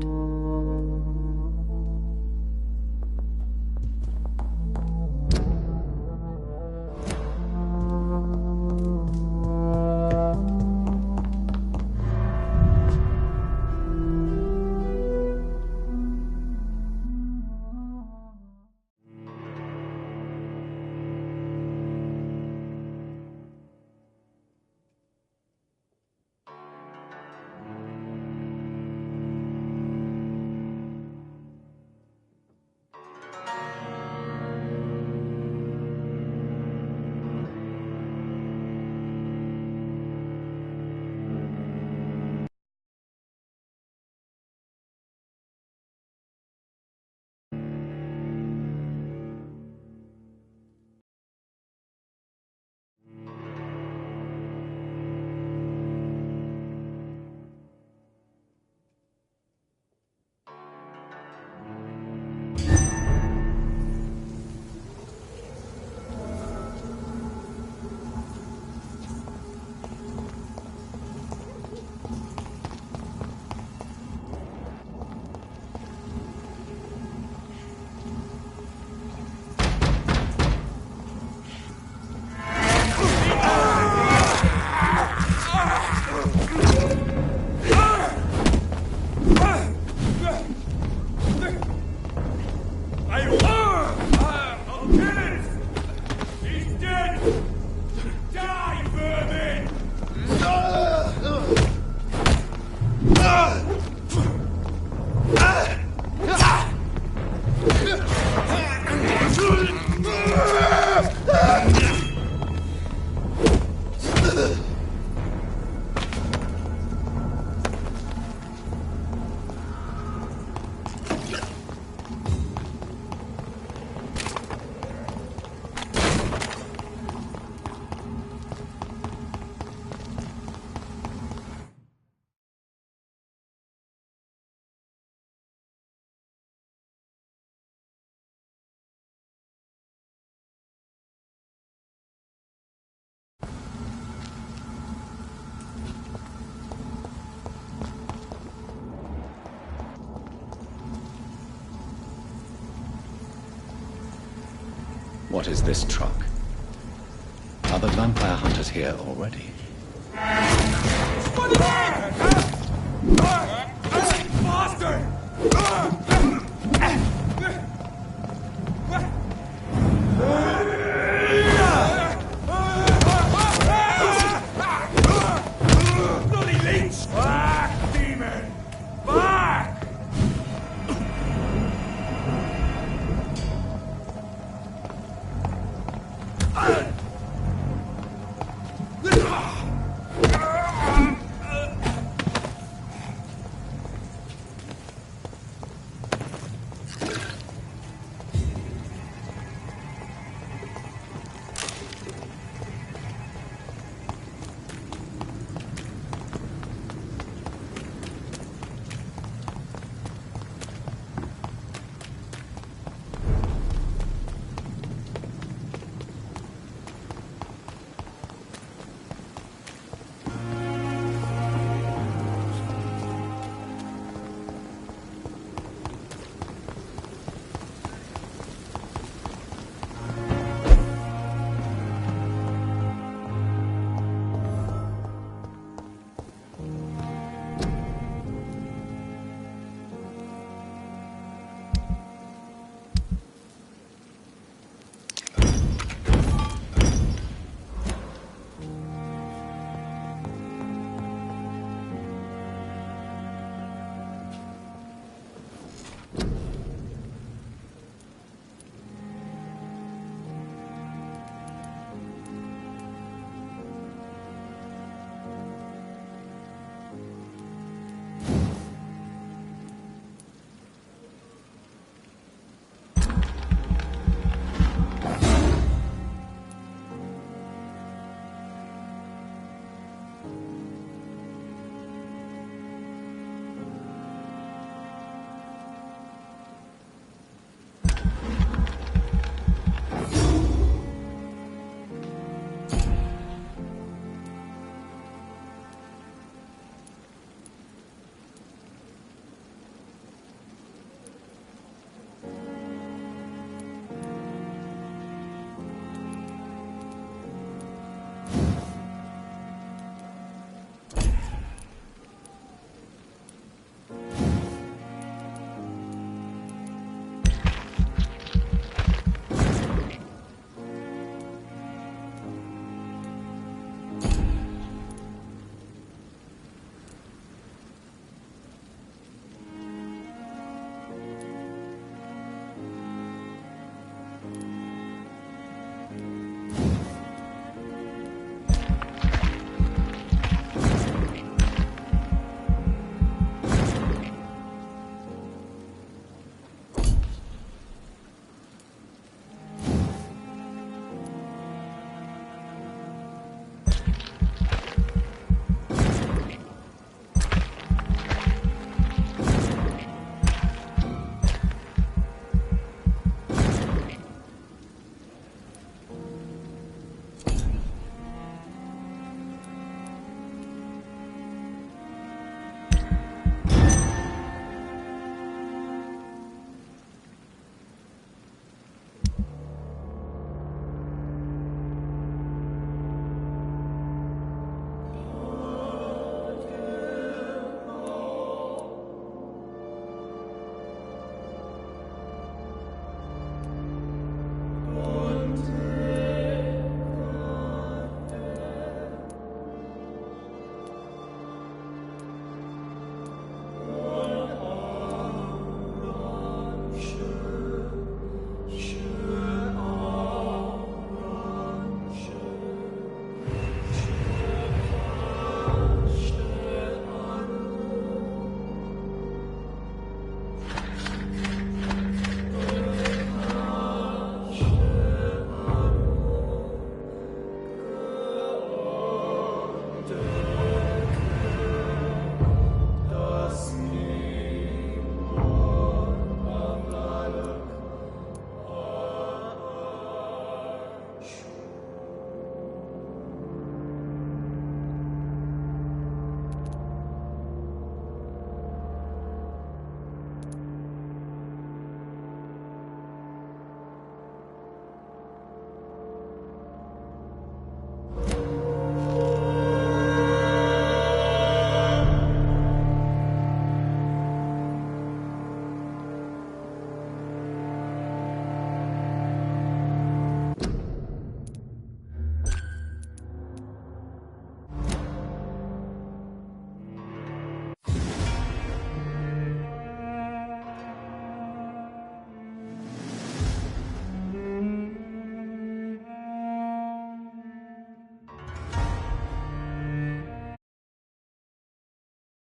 What is this truck? Are the vampire hunters here already?